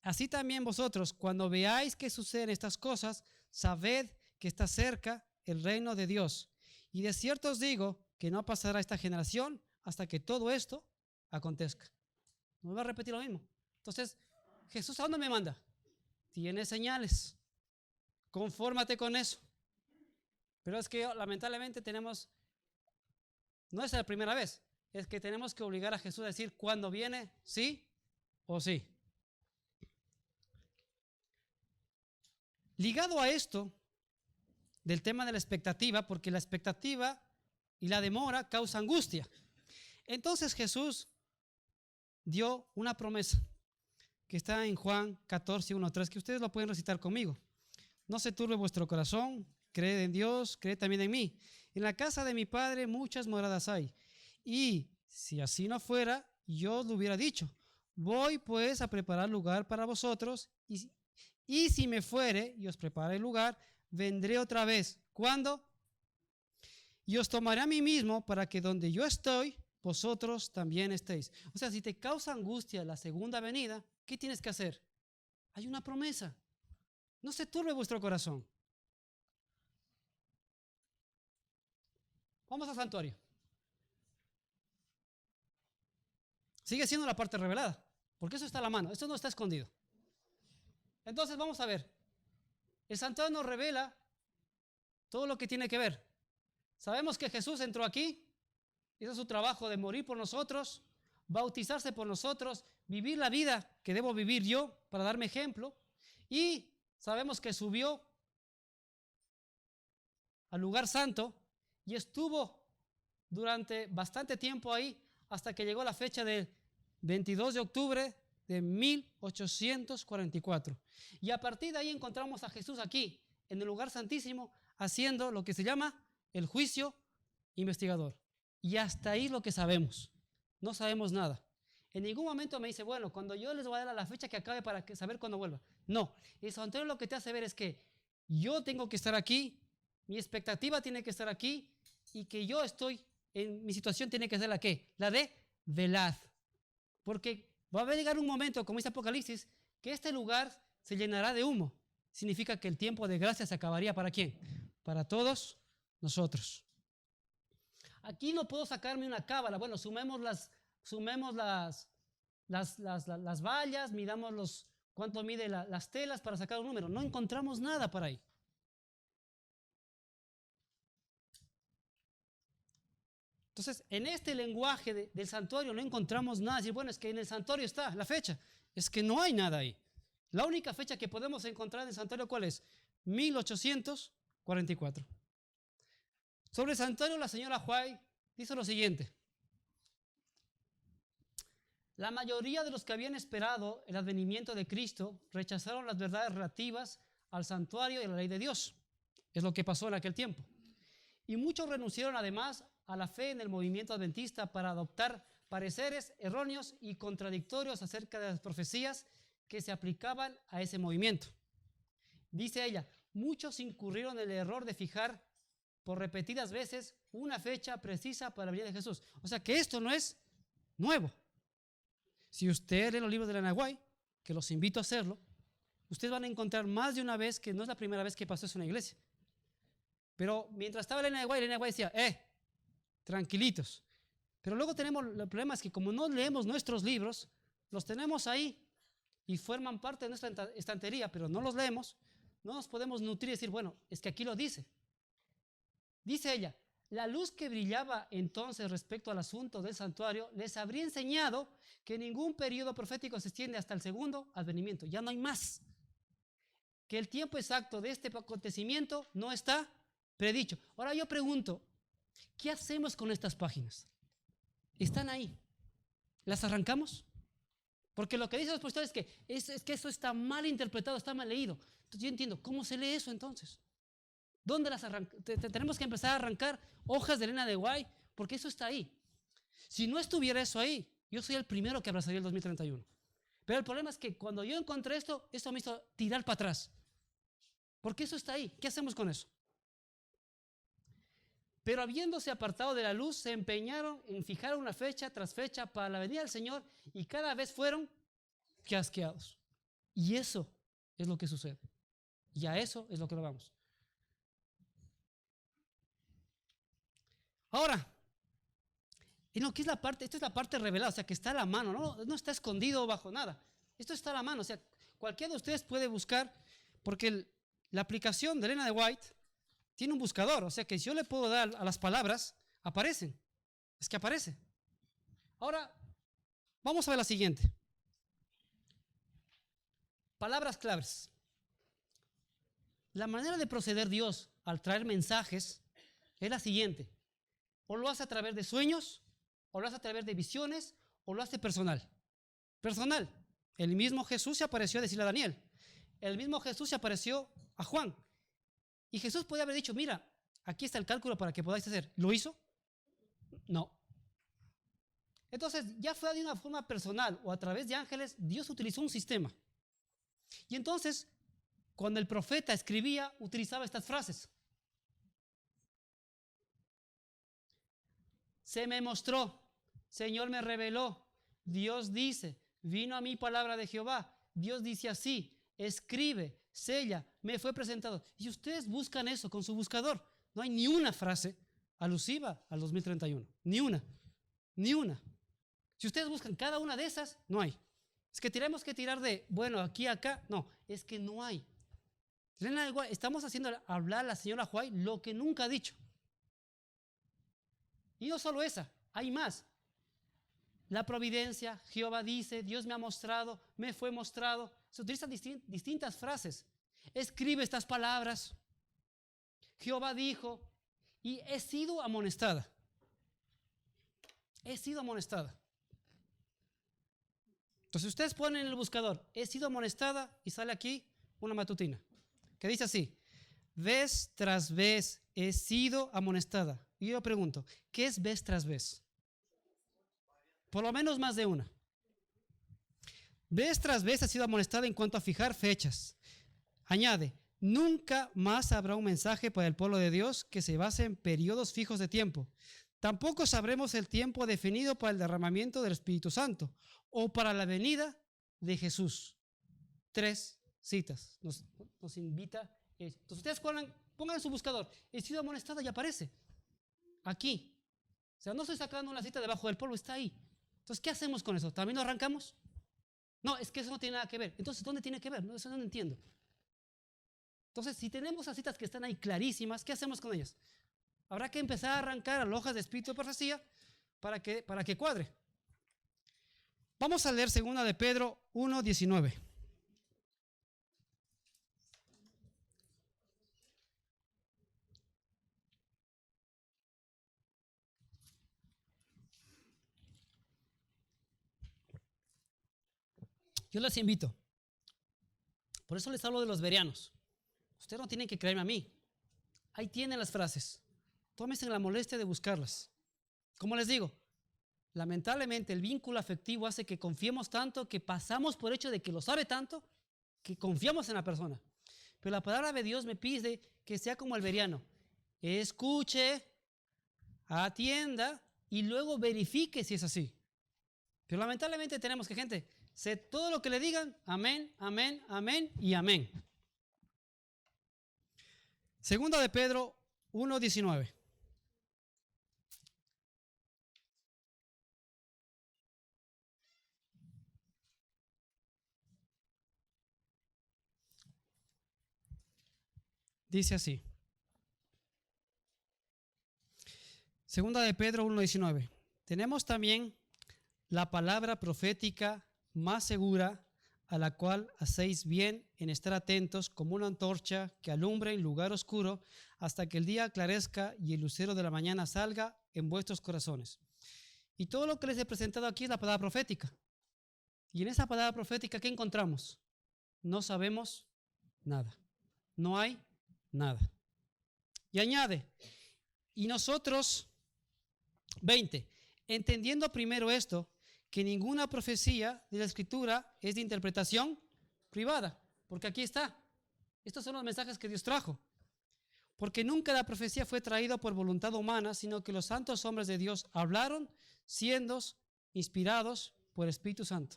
Speaker 2: Así también vosotros, cuando veáis que suceden estas cosas, sabed que está cerca el reino de Dios. Y de cierto os digo que no pasará esta generación hasta que todo esto acontezca. No voy a repetir lo mismo. Entonces, ¿Jesús a dónde me manda? Tiene señales. Confórmate con eso. Pero es que lamentablemente no es la primera vez, es que tenemos que obligar a Jesús a decir cuándo viene, sí o sí. Ligado a esto, del tema de la expectativa, porque la expectativa y la demora causa angustia. Entonces Jesús dio una promesa que está en Juan 14, 1, 3, que ustedes lo pueden recitar conmigo. No se turbe vuestro corazón, creed en Dios, creed también en mí. En la casa de mi Padre muchas moradas hay. Y si así no fuera, yo os lo hubiera dicho. Voy pues a preparar lugar para vosotros, y si me fuere y os prepare el lugar, vendré otra vez. ¿Cuándo? Y os tomaré a mí mismo, para que donde yo estoy, vosotros también estéis. O sea, si te causa angustia la segunda venida, ¿qué tienes que hacer? Hay una promesa. No se turbe vuestro corazón. Vamos al santuario. Sigue siendo la parte revelada, porque eso está a la mano, eso no está escondido. Entonces vamos a ver. El santuario nos revela todo lo que tiene que ver. Sabemos que Jesús entró aquí, hizo su trabajo de morir por nosotros, bautizarse por nosotros, vivir la vida que debo vivir yo para darme ejemplo, y sabemos que subió al lugar santo y estuvo durante bastante tiempo ahí hasta que llegó la fecha del 22 de octubre de 1844. Y a partir de ahí encontramos a Jesús aquí, en el lugar santísimo, haciendo lo que se llama el juicio investigador. Y hasta ahí lo que sabemos. No sabemos nada. En ningún momento me dice, bueno, cuando yo les voy a dar la fecha que acabe para saber cuándo vuelva. No, el santuario lo que te hace ver es que yo tengo que estar aquí, mi expectativa tiene que estar aquí, y que yo estoy en mi situación tiene que ser la ¿qué? La de velad. Porque va a llegar un momento, como dice Apocalipsis, que este lugar se llenará de humo. Significa que el tiempo de gracia se acabaría ¿para quién? Para todos nosotros. Aquí no puedo sacarme una cábala. Bueno, sumemos las vallas, midamos cuánto mide las telas para sacar un número. No encontramos nada para ahí. Entonces, en este lenguaje del santuario no encontramos nada. Decir, bueno, es que en el santuario está la fecha. Es que no hay nada ahí. La única fecha que podemos encontrar en el santuario, ¿cuál es? 1844. Sobre el santuario, la señora White dice lo siguiente. La mayoría de los que habían esperado el advenimiento de Cristo rechazaron las verdades relativas al santuario y a la ley de Dios. Es lo que pasó en aquel tiempo. Y muchos renunciaron además a la fe en el movimiento adventista para adoptar pareceres erróneos y contradictorios acerca de las profecías que se aplicaban a ese movimiento. Dice ella, muchos incurrieron en el error de fijar por repetidas veces una fecha precisa para la venida de Jesús. O sea que esto no es nuevo. Si usted lee los libros de la Nahuay, que los invito a hacerlo, ustedes van a encontrar más de una vez que no es la primera vez que pasó eso en la iglesia. Pero mientras estaba Elena de White decía, tranquilitos. Pero luego tenemos, el problema es que como no leemos nuestros libros, los tenemos ahí y forman parte de nuestra estantería, pero no los leemos, no nos podemos nutrir y decir, bueno, es que aquí lo dice. Dice ella, la luz que brillaba entonces respecto al asunto del santuario les habría enseñado que ningún periodo profético se extiende hasta el segundo advenimiento. Ya no hay más. Que el tiempo exacto de este acontecimiento no está predicho. Ahora yo pregunto, ¿qué hacemos con estas páginas? Están ahí. ¿Las arrancamos? Porque lo que dicen los pastores es que eso está mal interpretado, está mal leído. Entonces yo entiendo, ¿cómo se lee eso entonces? ¿Dónde las arrancamos? Tenemos que empezar a arrancar hojas de Elena de White, porque eso está ahí. Si no estuviera eso ahí, yo soy el primero que abrazaría el 2031. Pero el problema es que cuando yo encontré esto me hizo tirar para atrás. Porque eso está ahí. ¿Qué hacemos con eso? Pero habiéndose apartado de la luz, se empeñaron en fijar una fecha tras fecha para la venida del Señor y cada vez fueron chasqueados. Y eso es lo que sucede. Y a eso es lo que nos vamos. Ahora, en lo que es la parte, esta es la parte revelada, o sea, que está a la mano, no está escondido bajo nada. Esto está a la mano, o sea, cualquiera de ustedes puede buscar, porque la aplicación de Elena de White tiene un buscador, o sea, que si yo le puedo dar a las palabras, aparecen. Es que aparece. Ahora, vamos a ver la siguiente. Palabras claves. La manera de proceder Dios al traer mensajes es la siguiente. O lo hace a través de sueños, o lo hace a través de visiones, o lo hace personal. Personal. El mismo Jesús se apareció a decirle a Daniel. El mismo Jesús se apareció a Juan. Y Jesús podía haber dicho, mira, aquí está el cálculo para que podáis hacer. ¿Lo hizo? No. Entonces, ya fue de una forma personal o a través de ángeles, Dios utilizó un sistema. Y entonces, cuando el profeta escribía, utilizaba estas frases. Se me mostró, Señor me reveló, Dios dice, vino a mí palabra de Jehová, Dios dice así, escribe, sella, me fue presentado. Y ustedes buscan eso con su buscador. No hay ni una frase alusiva al 2031, ni una. Si ustedes buscan cada una de esas, no hay. Es que tenemos que tirar de, bueno, aquí, acá. No, es que no hay. Estamos haciendo hablar a la señora White lo que nunca ha dicho. Y no solo esa, hay más. La providencia, Jehová dice, Dios me ha mostrado, me fue mostrado. Se utilizan distintas frases. Escribe estas palabras. Jehová dijo, y he sido amonestada. He sido amonestada. Entonces ustedes ponen en el buscador, he sido amonestada, y sale aquí una matutina que dice así, vez tras vez he sido amonestada. Y yo pregunto, ¿qué es vez tras vez? Por lo menos más de una. Vez tras vez ha sido amonestada en cuanto a fijar fechas. Añade, nunca más habrá un mensaje para el pueblo de Dios que se base en periodos fijos de tiempo. Tampoco sabremos el tiempo definido para el derramamiento del Espíritu Santo o para la venida de Jesús. 3 citas. Nos invita. Entonces ustedes pongan en su buscador, he sido amonestada y aparece. Aquí. O sea, no estoy sacando una cita debajo del polvo, está ahí. Entonces, ¿qué hacemos con eso? ¿También lo arrancamos? No, es que eso no tiene nada que ver. Entonces, ¿dónde tiene que ver? No, eso no lo entiendo. Entonces, si tenemos esas citas que están ahí clarísimas, ¿qué hacemos con ellas? Habrá que empezar a arrancar las hojas de espíritu de profecía para que cuadre. Vamos a leer 2 de Pedro 1:19. Yo les invito. Por eso les hablo de los bereanos. Ustedes no tienen que creerme a mí. Ahí tienen las frases. Tómense la molestia de buscarlas. Como les digo, lamentablemente el vínculo afectivo hace que confiemos tanto, que pasamos por hecho de que lo sabe tanto, que confiamos en la persona. Pero la palabra de Dios me pide que sea como el bereano. Escuche, atienda y luego verifique si es así. Pero lamentablemente tenemos que gente, sé todo lo que le digan, amén, amén, amén y amén. 2 de Pedro 1:19. Dice así. 2 de Pedro 1:19. Tenemos también la palabra profética más segura, a la cual hacéis bien en estar atentos como una antorcha que alumbra en lugar oscuro hasta que el día aclarezca y el lucero de la mañana salga en vuestros corazones. Y todo lo que les he presentado aquí es la palabra profética. Y en esa palabra profética, ¿qué encontramos? No sabemos nada. No hay nada. Y añade, y nosotros, 20, entendiendo primero esto, que ninguna profecía de la Escritura es de interpretación privada, porque aquí está. Estos son los mensajes que Dios trajo. Porque nunca la profecía fue traída por voluntad humana, sino que los santos hombres de Dios hablaron siendo inspirados por el Espíritu Santo.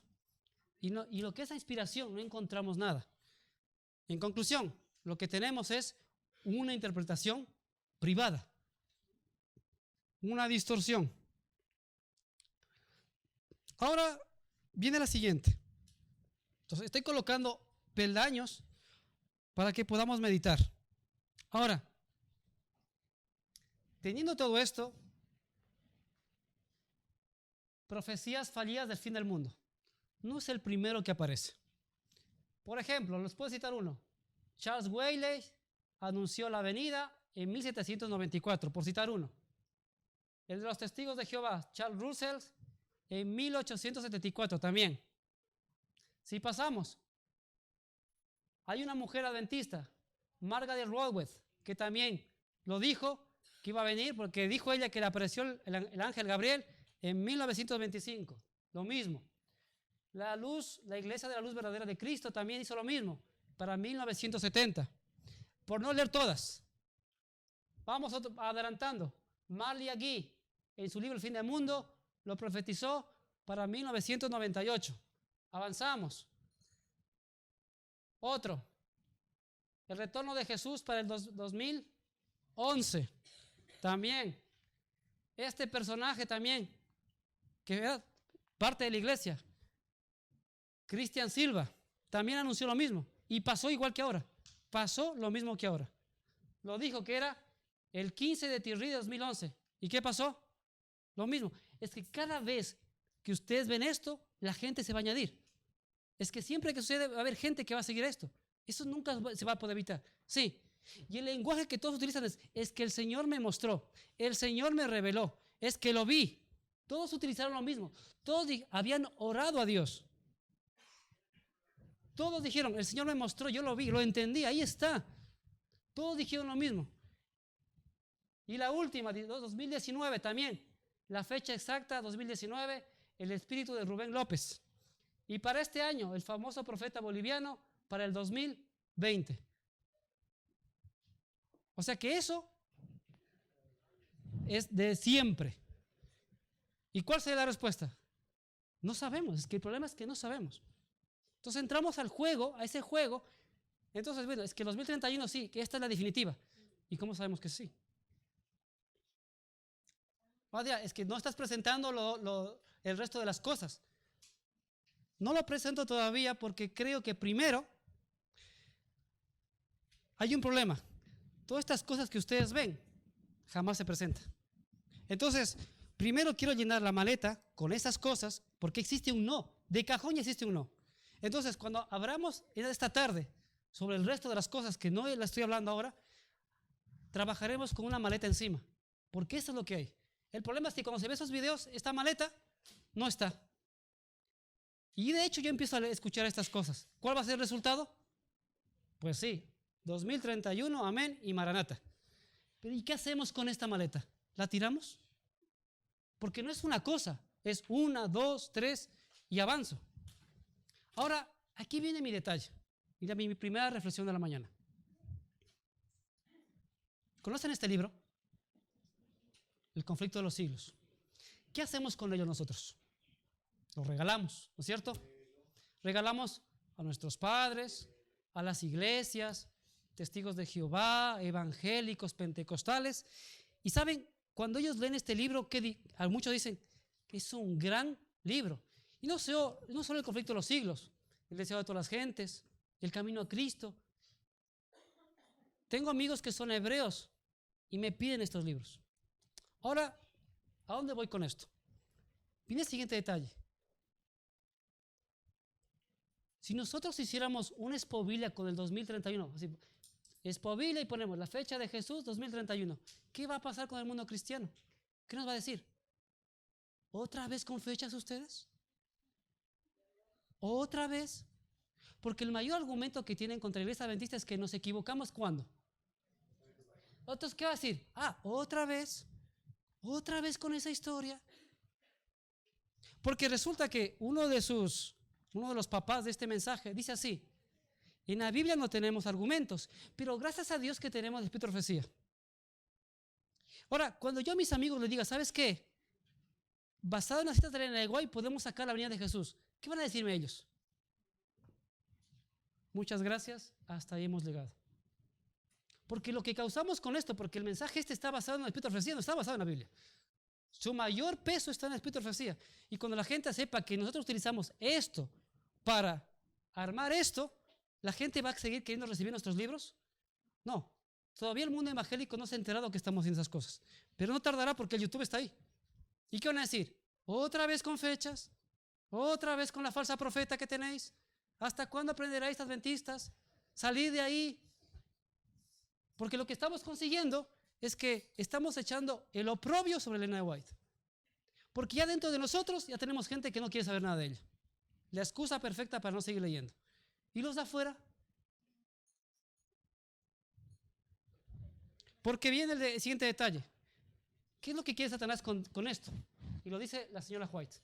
Speaker 2: Y lo que es la inspiración, no encontramos nada. En conclusión, lo que tenemos es una interpretación privada, una distorsión. Ahora viene la siguiente. Entonces, estoy colocando peldaños para que podamos meditar. Ahora, teniendo todo esto, profecías fallidas del fin del mundo. No es el primero que aparece. Por ejemplo, les puedo citar uno. Charles Wesley anunció la venida en 1794, por citar uno. El de los testigos de Jehová, Charles Russell, en 1874 también. Si pasamos, hay una mujer adventista, Margaret Rothwell, que también lo dijo, que iba a venir, porque dijo ella que le apareció el ángel Gabriel en 1925. Lo mismo. La Iglesia de la Luz Verdadera de Cristo también hizo lo mismo, para 1970. Por no leer todas. Vamos adelantando. Marley Agee, en su libro El fin del mundo, lo profetizó para 1998. Avanzamos. Otro. El retorno de Jesús para el 2011. También. Este personaje también, que era parte de la iglesia, Cristian Silva, también anunció lo mismo. Y pasó igual que ahora. Pasó lo mismo que ahora. Lo dijo que era el 15 de Tirri de 2011. ¿Y qué pasó? Lo mismo. Es que cada vez que ustedes ven esto, la gente se va a añadir. Es que siempre que sucede va a haber gente que va a seguir esto. Eso nunca se va a poder evitar. Sí. Y el lenguaje que todos utilizan es que el Señor me mostró, el Señor me reveló, es que lo vi. Todos utilizaron lo mismo. Todos habían orado a Dios. Todos dijeron, el Señor me mostró, yo lo vi, lo entendí, ahí está. Todos dijeron lo mismo. Y la última, 2019 también. La fecha exacta, 2019, el espíritu de Rubén López. Y para este año, el famoso profeta boliviano, para el 2020. O sea que eso es de siempre. ¿Y cuál sería la respuesta? No sabemos, es que el problema es que no sabemos. Entonces entramos al juego, a ese juego. Entonces, bueno, es que el 2031 sí, que esta es la definitiva. ¿Y cómo sabemos que sí? Es que no estás presentando el resto de las cosas. No lo presento todavía porque creo que primero hay un problema. Todas estas cosas que ustedes ven jamás se presentan. Entonces, primero quiero llenar la maleta con esas cosas porque existe un no. De cajón ya existe un no. Entonces, cuando hablamos esta tarde sobre el resto de las cosas que no la estoy hablando ahora, trabajaremos con una maleta encima. Porque eso es lo que hay. El problema es que cuando se ve esos videos, esta maleta no está. Y de hecho yo empiezo a escuchar estas cosas. ¿Cuál va a ser el resultado? Pues sí, 2031, amén y maranata. Pero ¿y qué hacemos con esta maleta? ¿La tiramos? Porque no es una cosa, es 1, 2, 3 y avanzo. Ahora, aquí viene mi detalle. Mira mi primera reflexión de la mañana. ¿Conocen este libro? El conflicto de los siglos. ¿Qué hacemos con ellos nosotros? Los regalamos, ¿no es cierto? Regalamos a nuestros padres, a las iglesias, testigos de Jehová, evangélicos, pentecostales. Y saben, cuando ellos leen este libro, muchos dicen que es un gran libro. Y no solo el conflicto de los siglos, el deseo de todas las gentes, el camino a Cristo. Tengo amigos que son hebreos y me piden estos libros. Ahora, ¿a dónde voy con esto? Viene el siguiente detalle. Si nosotros hiciéramos una espovilla con el 2031, así, espovilla y ponemos la fecha de Jesús 2031, ¿qué va a pasar con el mundo cristiano? ¿Qué nos va a decir? ¿Otra vez con fechas ustedes? ¿Otra vez? Porque el mayor argumento que tienen contra la iglesia adventista es que nos equivocamos ¿cuándo? Entonces, ¿qué va a decir? ¿otra vez? ¿Otra vez con esa historia? Porque resulta que uno de los papás de este mensaje dice así: en la Biblia no tenemos argumentos, pero gracias a Dios que tenemos el Espíritu de Profecía. Ahora, cuando yo a mis amigos les diga, ¿sabes qué? Basado en las citas de Elena de White podemos sacar la venida de Jesús. ¿Qué van a decirme ellos? Muchas gracias, hasta ahí hemos llegado. Porque lo que causamos con esto, porque el mensaje este está basado en el Espíritu de Profecía, no está basado en la Biblia. Su mayor peso está en el Espíritu de Profecía. Y cuando la gente sepa que nosotros utilizamos esto para armar esto, ¿la gente va a seguir queriendo recibir nuestros libros? No. Todavía el mundo evangélico no se ha enterado que estamos haciendo esas cosas. Pero no tardará porque el YouTube está ahí. ¿Y qué van a decir? ¿Otra vez con fechas? ¿Otra vez con la falsa profeta que tenéis? ¿Hasta cuándo aprenderáis adventistas? Salid de ahí. Porque lo que estamos consiguiendo es que estamos echando el oprobio sobre Elena de White. Porque ya dentro de nosotros ya tenemos gente que no quiere saber nada de ella. La excusa perfecta para no seguir leyendo. ¿Y los de afuera? Porque viene el siguiente detalle. ¿Qué es lo que quiere Satanás con esto? Y lo dice la señora White.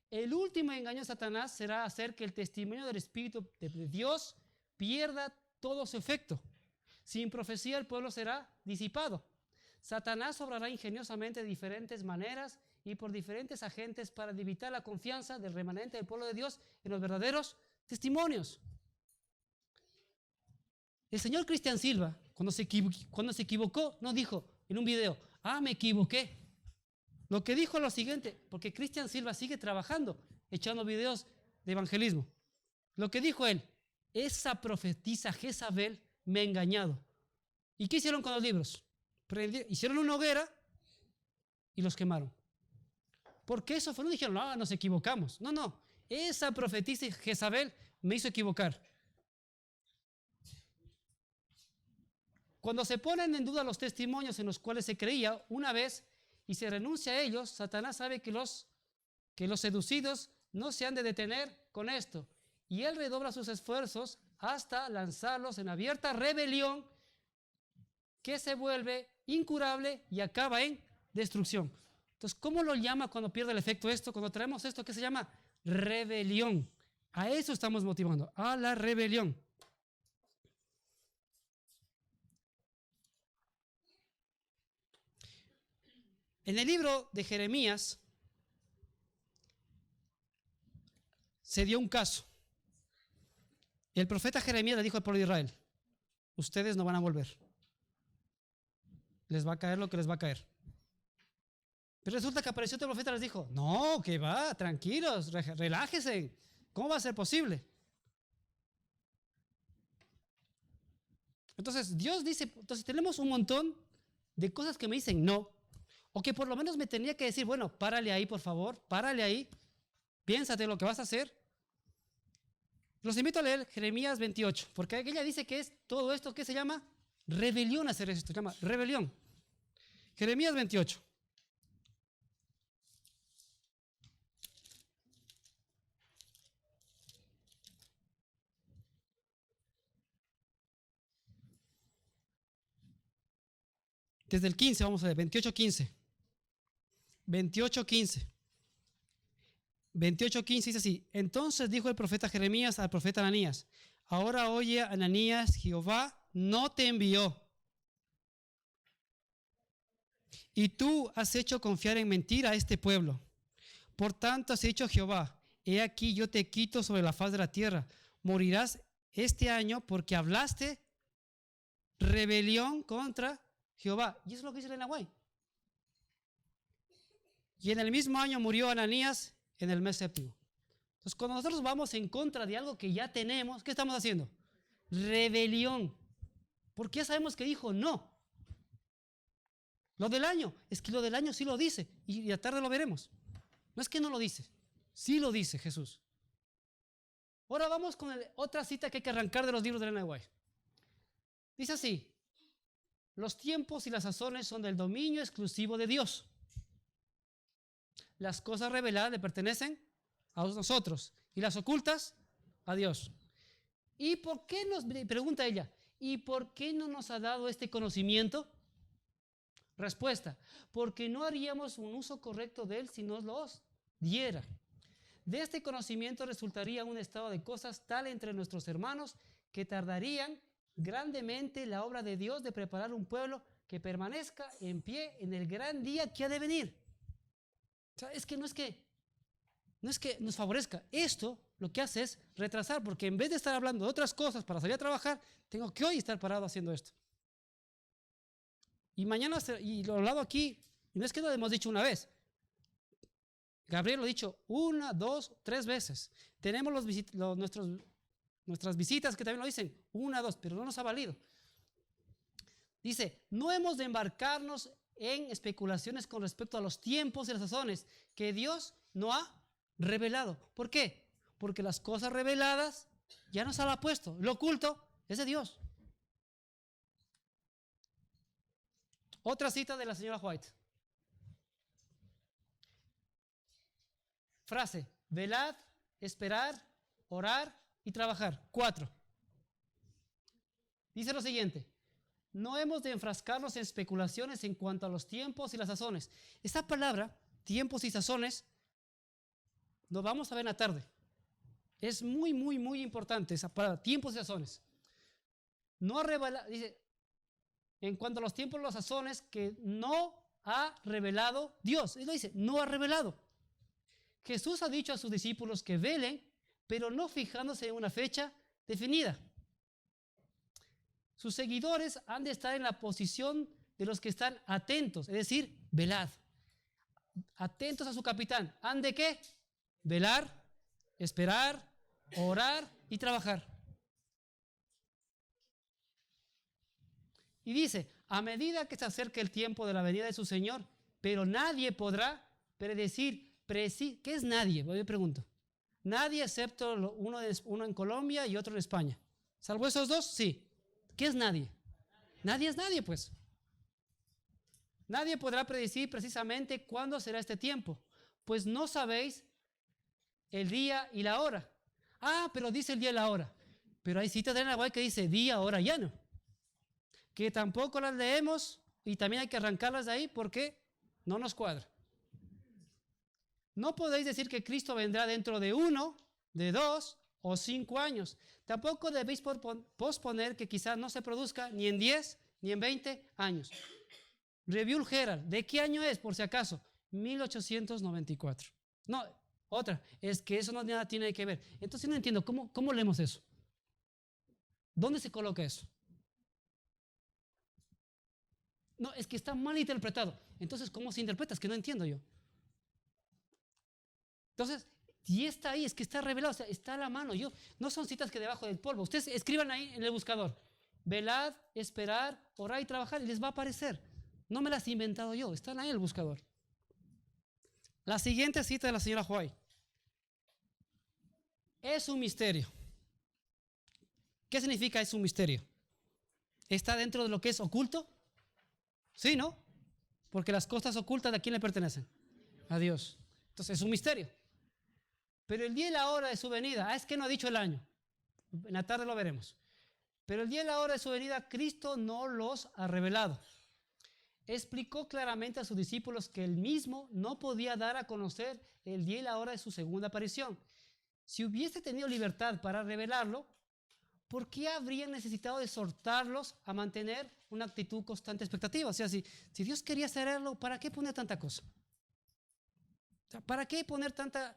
Speaker 2: El último engaño de Satanás será hacer que el testimonio del Espíritu de Dios pierda todo su efecto. Sin profecía el pueblo será disipado. Satanás obrará ingeniosamente de diferentes maneras y por diferentes agentes para debilitar la confianza del remanente del pueblo de Dios en los verdaderos testimonios. El señor Cristian Silva, cuando se equivocó, no dijo en un video, me equivoqué. Lo que dijo es lo siguiente, porque Cristian Silva sigue trabajando, echando videos de evangelismo. Lo que dijo él, esa profetisa Jezabel me ha engañado. ¿Y qué hicieron con los libros? Hicieron una hoguera y los quemaron. Porque eso fue, no dijeron, nos equivocamos. No, esa profetisa Jezabel me hizo equivocar. Cuando se ponen en duda los testimonios en los cuales se creía una vez y se renuncia a ellos, Satanás sabe que los seducidos no se han de detener con esto. Y él redobla sus esfuerzos hasta lanzarlos en abierta rebelión que se vuelve incurable y acaba en destrucción. Entonces, ¿cómo lo llama cuando pierde el efecto esto? Cuando traemos esto, ¿qué se llama? Rebelión. A eso estamos motivando, a la rebelión. En el libro de Jeremías se dio un caso. El profeta Jeremías le dijo al pueblo de Israel, ustedes no van a volver. Les va a caer lo que les va a caer. Pero resulta que apareció otro profeta y les dijo, no, que va, tranquilos, relájense. ¿Cómo va a ser posible? Entonces Dios dice, entonces tenemos un montón de cosas que me dicen no. O que por lo menos me tenía que decir, bueno, párale ahí, por favor, párale ahí, piénsate lo que vas a hacer. Los invito a leer Jeremías 28, porque ella dice que es todo esto que se llama rebelión hacer esto, se llama rebelión. Jeremías 28. Desde el 15, vamos a ver, 28:15. 28:15 dice así: entonces dijo el profeta Jeremías al profeta Ananías, ahora oye Ananías, Jehová no te envió y tú has hecho confiar en mentira a este pueblo. Por tanto has dicho Jehová, he aquí yo te quito sobre la faz de la tierra, morirás este año porque hablaste rebelión contra Jehová. Y eso es lo que dice Elena White. Y en el mismo año murió Ananías en el mes séptimo. Entonces, cuando nosotros vamos en contra de algo que ya tenemos, ¿qué estamos haciendo? Rebelión. Porque ya sabemos que dijo no. Lo del año, es que lo del año sí lo dice. Y a tarde lo veremos. No es que no lo dice, sí lo dice Jesús. Ahora vamos con otra cita que hay que arrancar de los libros de Elena White. Dice así: los tiempos y las sazones son del dominio exclusivo de Dios. Las cosas reveladas le pertenecen a nosotros y las ocultas a Dios. ¿Y por qué pregunta ella, ¿y por qué no nos ha dado este conocimiento? Respuesta: porque no haríamos un uso correcto de él si nos los diera. De este conocimiento resultaría un estado de cosas tal entre nuestros hermanos que tardarían grandemente la obra de Dios de preparar un pueblo que permanezca en pie en el gran día que ha de venir. O sea, no es que nos favorezca. Esto lo que hace es retrasar, porque en vez de estar hablando de otras cosas para salir a trabajar, tengo que hoy estar parado haciendo esto. Y mañana, y lo he hablado aquí, y no es que lo hemos dicho una vez. Gabriel lo ha dicho 1, 2, 3 veces. Tenemos nuestras visitas que también lo dicen 1, 2, pero no nos ha valido. Dice, no hemos de embarcarnos en especulaciones con respecto a los tiempos y las sazones que Dios no ha revelado. ¿Por qué? Porque las cosas reveladas ya nos ha puesto. Lo oculto es de Dios. Otra cita de la señora White. Frase, velad, esperar, orar y trabajar. 4. Dice lo siguiente, no hemos de enfrascarnos en especulaciones en cuanto a los tiempos y las sazones. Esta palabra, tiempos y sazones, lo vamos a ver en la tarde. Es muy, muy, muy importante esa palabra, tiempos y sazones. No ha revelado, dice, en cuanto a los tiempos y las sazones que no ha revelado Dios. Él lo dice, no ha revelado. Jesús ha dicho a sus discípulos que velen, pero no fijándose en una fecha definida. Sus seguidores han de estar en la posición de los que están atentos, es decir, velad. Atentos a su capitán. ¿Han de qué? Velar, esperar, orar y trabajar. Y dice, a medida que se acerque el tiempo de la venida de su Señor, pero nadie podrá predecir. ¿Qué es nadie? Yo pregunto. Nadie excepto uno en Colombia y otro en España. ¿Salvo esos dos? Sí. ¿Qué es nadie? Nadie es nadie, pues. Nadie podrá predecir precisamente cuándo será este tiempo, pues no sabéis el día y la hora. Ah, pero dice el día y la hora. Pero hay citas de Elena White que dice día, hora, ya no. Que tampoco las leemos y también hay que arrancarlas de ahí porque no nos cuadra. No podéis decir que Cristo vendrá dentro de 1, de 2 o 5 años. Tampoco debéis posponer que quizás no se produzca ni en 10 ni en 20 años. Review Herald, ¿de qué año es por si acaso? 1894. No, otra, es que eso no nada tiene que ver. Entonces no entiendo, ¿cómo leemos eso? ¿Dónde se coloca eso? No, es que está mal interpretado. Entonces, ¿cómo se interpreta? Es que no entiendo yo. Entonces, y está ahí, es que está revelado, o sea, está a la mano. No son citas que debajo del polvo. Ustedes escriban ahí en el buscador. Velad, esperar, orar y trabajar y les va a aparecer. No me las he inventado yo, están ahí en el buscador. La siguiente cita de la señora White. Es un misterio. ¿Qué significa es un misterio? ¿Está dentro de lo que es oculto? Sí, ¿no? Porque las cosas ocultas, ¿a quién le pertenecen? A Dios. Entonces es un misterio. Pero el día y la hora de su venida, es que no ha dicho el año. En la tarde lo veremos. Pero el día y la hora de su venida, Cristo no los ha revelado. Explicó claramente a sus discípulos que él mismo no podía dar a conocer el día y la hora de su segunda aparición. Si hubiese tenido libertad para revelarlo, ¿por qué habrían necesitado de exhortarlos a mantener una actitud constante de expectativa? O sea, si Dios quería hacerlo, ¿para qué poner tanta cosa? O sea, ¿para qué poner tanta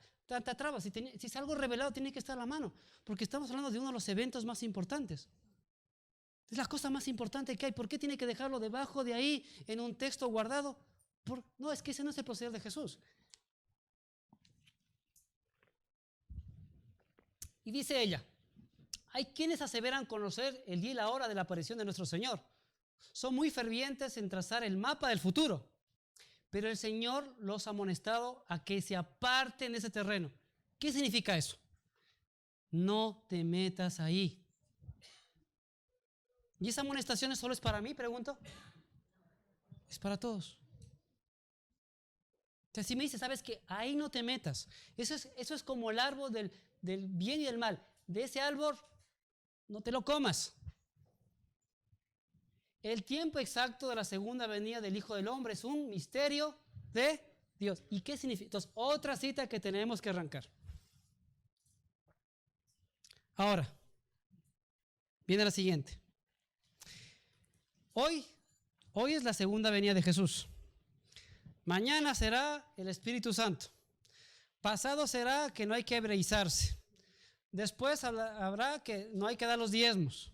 Speaker 2: traba? Si es algo revelado, tiene que estar a la mano. Porque estamos hablando de uno de los eventos más importantes. Es la cosa más importante que hay. ¿Por qué tiene que dejarlo debajo de ahí en un texto guardado? No, es que ese no es el proceder de Jesús. Y dice ella, hay quienes aseveran conocer el día y la hora de la aparición de nuestro Señor. Son muy fervientes en trazar el mapa del futuro. Pero el Señor los ha amonestado a que se aparten de ese terreno. ¿Qué significa eso? No te metas ahí. ¿Y esa amonestación solo es para mí, pregunto? Es para todos. O sea, si me dice, sabes que ahí no te metas. Eso es como el árbol del bien y del mal. De ese árbol no te lo comas. El tiempo exacto de la segunda venida del Hijo del Hombre es un misterio de Dios. ¿Y qué significa? Entonces, otra cita que tenemos que arrancar. Ahora, viene la siguiente. Hoy es la segunda venida de Jesús. Mañana será el Espíritu Santo. Pasado será que no hay que hebreizarse. Después habrá que no hay que dar los diezmos.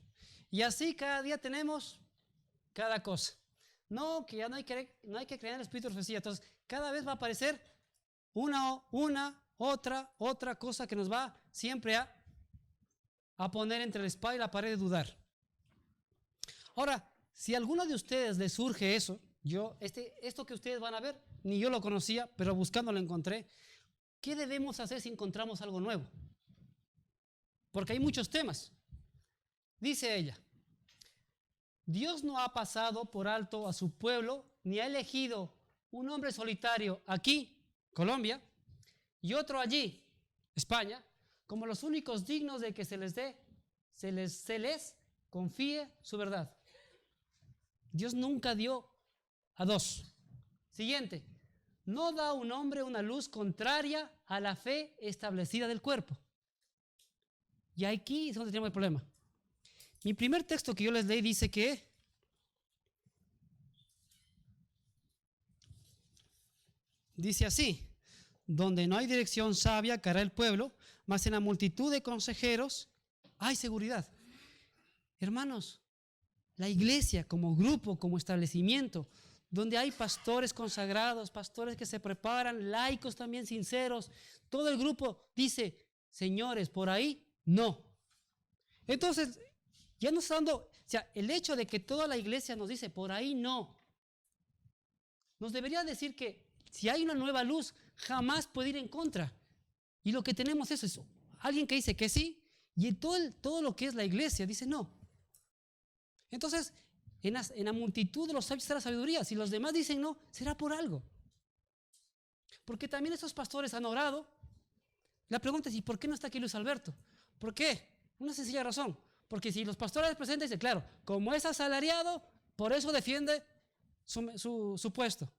Speaker 2: Y así cada día tenemos cada cosa. No, que ya no hay que creer en el Espíritu de profecía. Entonces, cada vez va a aparecer otra cosa que nos va siempre a poner entre la espada y la pared de dudar. Ahora, si a alguno de ustedes les surge eso, esto que ustedes van a ver, ni yo lo conocía, pero buscando lo encontré. ¿Qué debemos hacer si encontramos algo nuevo? Porque hay muchos temas. Dice ella, Dios no ha pasado por alto a su pueblo, ni ha elegido un hombre solitario aquí, Colombia, y otro allí, España, como los únicos dignos de que se les confíe su verdad. Dios nunca dio a dos. Siguiente, no da a un hombre una luz contraria a la fe establecida del cuerpo. Y aquí es donde tenemos el problema. Mi primer texto que yo les leí dice que dice así: donde no hay dirección sabia caerá el pueblo, mas en la multitud de consejeros hay seguridad. Hermanos, la iglesia como grupo, como establecimiento, donde hay pastores consagrados, pastores que se preparan, laicos también sinceros, todo el grupo dice, señores, por ahí no. Entonces, ya nos está dando, o sea, el hecho de que toda la iglesia nos dice, por ahí no, nos debería decir que si hay una nueva luz, jamás puede ir en contra. Y lo que tenemos es eso, alguien que dice que sí, y todo lo que es la iglesia dice no. Entonces, en la multitud de los sabios está la sabiduría. Si los demás dicen no, será por algo. Porque también esos pastores han orado. La pregunta es, ¿y por qué no está aquí Luis Alberto? ¿Por qué? Una sencilla razón. Porque si los pastores presentes dicen, claro, como es asalariado, por eso defiende su puesto.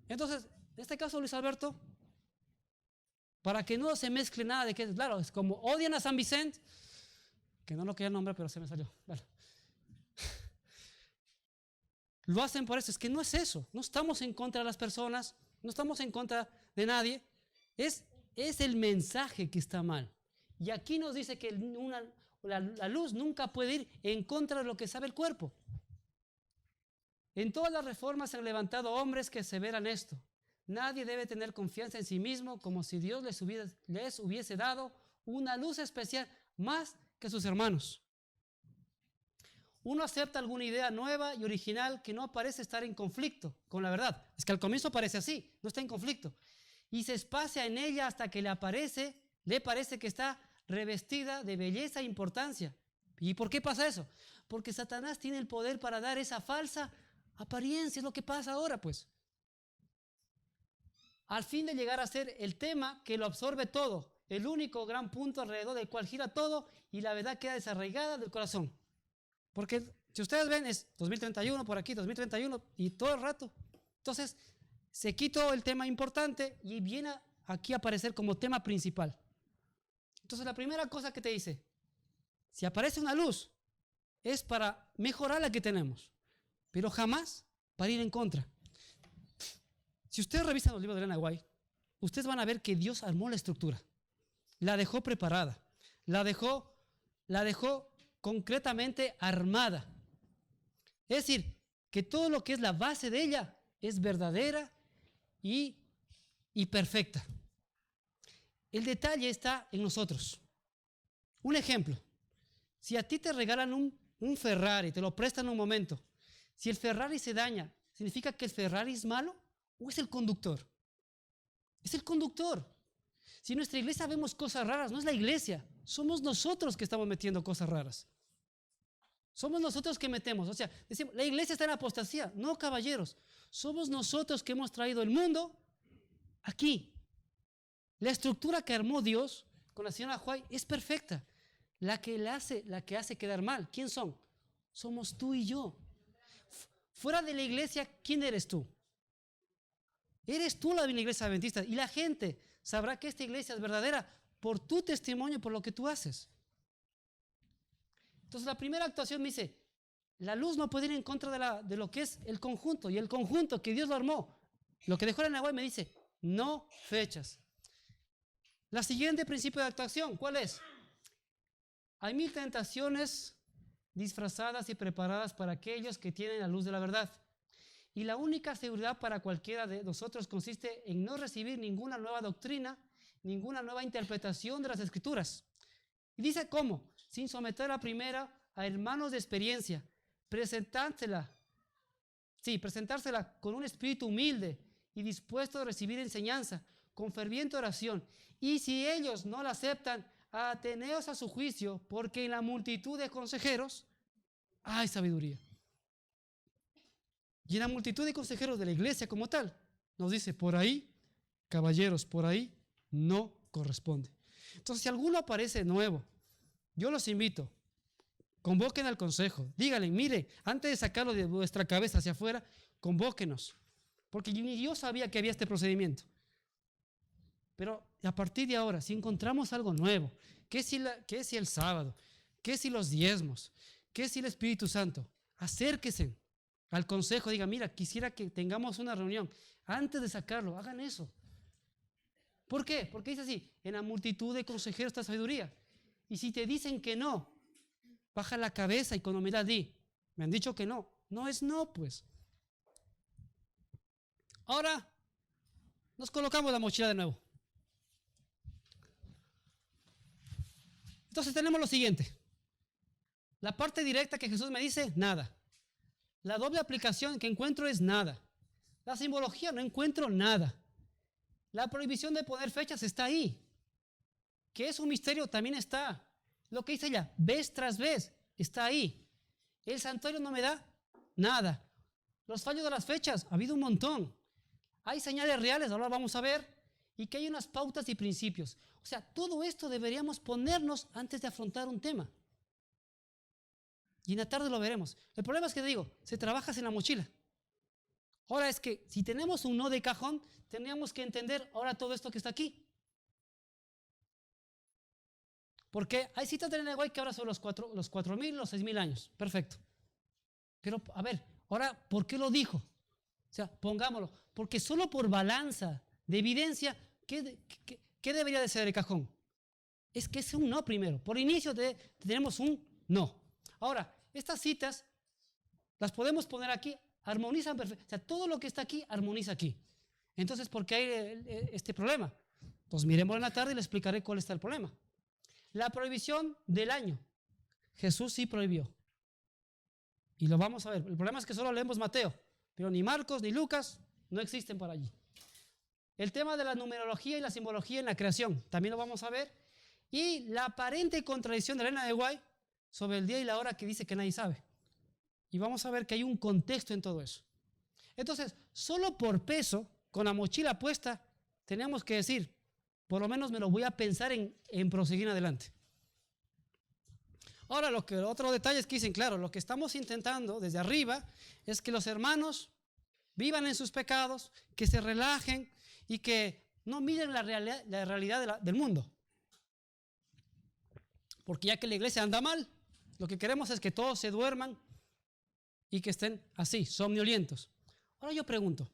Speaker 2: Entonces, en este caso Luis Alberto, para que no se mezcle nada de que, claro, es como odian a San Vicente, que no lo quería nombrar, pero se me salió. Vale. Lo hacen por eso, es que no es eso, no estamos en contra de las personas, no estamos en contra de nadie, es el mensaje que está mal. Y aquí nos dice que la luz nunca puede ir en contra de lo que sabe el cuerpo. En todas las reformas se han levantado hombres que aseveran esto. Nadie debe tener confianza en sí mismo como si Dios les hubiese dado una luz especial más que sus hermanos. Uno acepta alguna idea nueva y original que no parece estar en conflicto con la verdad. Es que al comienzo parece así, no está en conflicto. Y se espacia en ella hasta que le parece que está revestida de belleza e importancia. ¿Y por qué pasa eso? Porque Satanás tiene el poder para dar esa falsa apariencia, es lo que pasa ahora, pues. Al fin de llegar a ser el tema que lo absorbe todo, el único gran punto alrededor del cual gira todo y la verdad queda desarraigada del corazón. Porque si ustedes ven es 2031 por aquí, 2031 y todo el rato. Entonces se quitó el tema importante y viene aquí a aparecer como tema principal. Entonces la primera cosa que te dice, si aparece una luz, es para mejorar la que tenemos, pero jamás para ir en contra. Si ustedes revisan los libros de Elena White, ustedes van a ver que Dios armó la estructura, la dejó preparada, la dejó concretamente armada. Es decir, que todo lo que es la base de ella es verdadera y perfecta. El detalle está en nosotros. Un ejemplo, si a ti te regalan un Ferrari, te lo prestan un momento, si el Ferrari se daña, ¿significa que el Ferrari es malo o es el conductor? Es el conductor. Si en nuestra iglesia vemos cosas raras, no es la iglesia, somos nosotros que estamos metiendo cosas raras. Somos nosotros que metemos, o sea, decimos, la iglesia está en apostasía. No, caballeros, somos nosotros que hemos traído el mundo aquí. La estructura que armó Dios con la señora White es perfecta. La que hace quedar mal, ¿quién son? Somos tú y yo. Fuera de la iglesia, ¿quién eres tú? Eres tú la iglesia adventista y la gente sabrá que esta iglesia es verdadera por tu testimonio, por lo que tú haces. Entonces la primera actuación me dice, la luz no puede ir en contra de lo que es el conjunto, y el conjunto que Dios lo armó, lo que dejó en la web me dice, no fechas. La siguiente principio de actuación, ¿cuál es? Hay 1000 tentaciones disfrazadas y preparadas para aquellos que tienen la luz de la verdad. Y la única seguridad para cualquiera de nosotros consiste en no recibir ninguna nueva doctrina, ninguna nueva interpretación de las Escrituras. Y dice cómo, sin someter la primera a hermanos de experiencia, presentársela con un espíritu humilde y dispuesto a recibir enseñanza, con ferviente oración. Y si ellos no la aceptan, ateneos a su juicio, porque en la multitud de consejeros hay sabiduría. Y en la multitud de consejeros de la iglesia como tal, nos dice, por ahí, caballeros, por ahí no corresponde. Entonces, si alguno aparece nuevo, yo los invito, convoquen al consejo, díganle, mire, antes de sacarlo de vuestra cabeza hacia afuera, convóquenos, porque ni yo sabía que había este procedimiento. Pero a partir de ahora, si encontramos algo nuevo, ¿qué si el sábado? ¿Qué si los diezmos? ¿Qué si el Espíritu Santo? Acérquense al consejo, diga, mira, quisiera que tengamos una reunión. Antes de sacarlo, hagan eso. ¿Por qué? Porque dice así, en la multitud de consejeros está sabiduría. Y si te dicen que no, baja la cabeza y con humildad di, me han dicho que no. No es no, pues. Ahora, nos colocamos la mochila de nuevo. Entonces tenemos lo siguiente. La parte directa que Jesús me dice, nada. La doble aplicación que encuentro es nada. La simbología, no encuentro nada. La prohibición de poner fechas está ahí. Que es un misterio, también está. Lo que dice ella, vez tras vez, está ahí. El santuario no me da nada. Los fallos de las fechas, ha habido un montón. Hay señales reales, ahora vamos a ver. Y que hay unas pautas y principios. O sea, todo esto deberíamos ponernos antes de afrontar un tema. Y en la tarde lo veremos. El problema es que te digo, se trabaja en la mochila. Ahora es que si tenemos un no de cajón, tendríamos que entender ahora todo esto que está aquí. Porque hay citas de Elena de White que hablan sobre los 4.000, los 6.000 años. Perfecto. Pero, a ver, ahora, ¿por qué lo dijo? O sea, pongámoslo. Porque solo por balanza de evidencia, ¿qué debería de ser el cajón? Es que es un no primero. Por inicio tenemos un no. Ahora, estas citas las podemos poner aquí, armonizan perfecto. O sea, todo lo que está aquí armoniza aquí. Entonces, ¿por qué hay este problema? Pues miremos en la tarde y le explicaré cuál está el problema. La prohibición del año. Jesús sí prohibió. Y lo vamos a ver. El problema es que solo leemos Mateo, pero ni Marcos ni Lucas no existen por allí. El tema de la numerología y la simbología en la creación, también lo vamos a ver. Y la aparente contradicción de Elena de White sobre el día y la hora que dice que nadie sabe. Y vamos a ver que hay un contexto en todo eso. Entonces, solo por peso, con la mochila puesta, tenemos que decir, por lo menos me lo voy a pensar en proseguir adelante. Ahora, otro detalle es que dicen, claro, lo que estamos intentando desde arriba es que los hermanos vivan en sus pecados, que se relajen y que no miren la realidad del mundo. Porque ya que la iglesia anda mal, lo que queremos es que todos se duerman y que estén así, somnolientos. Ahora yo pregunto,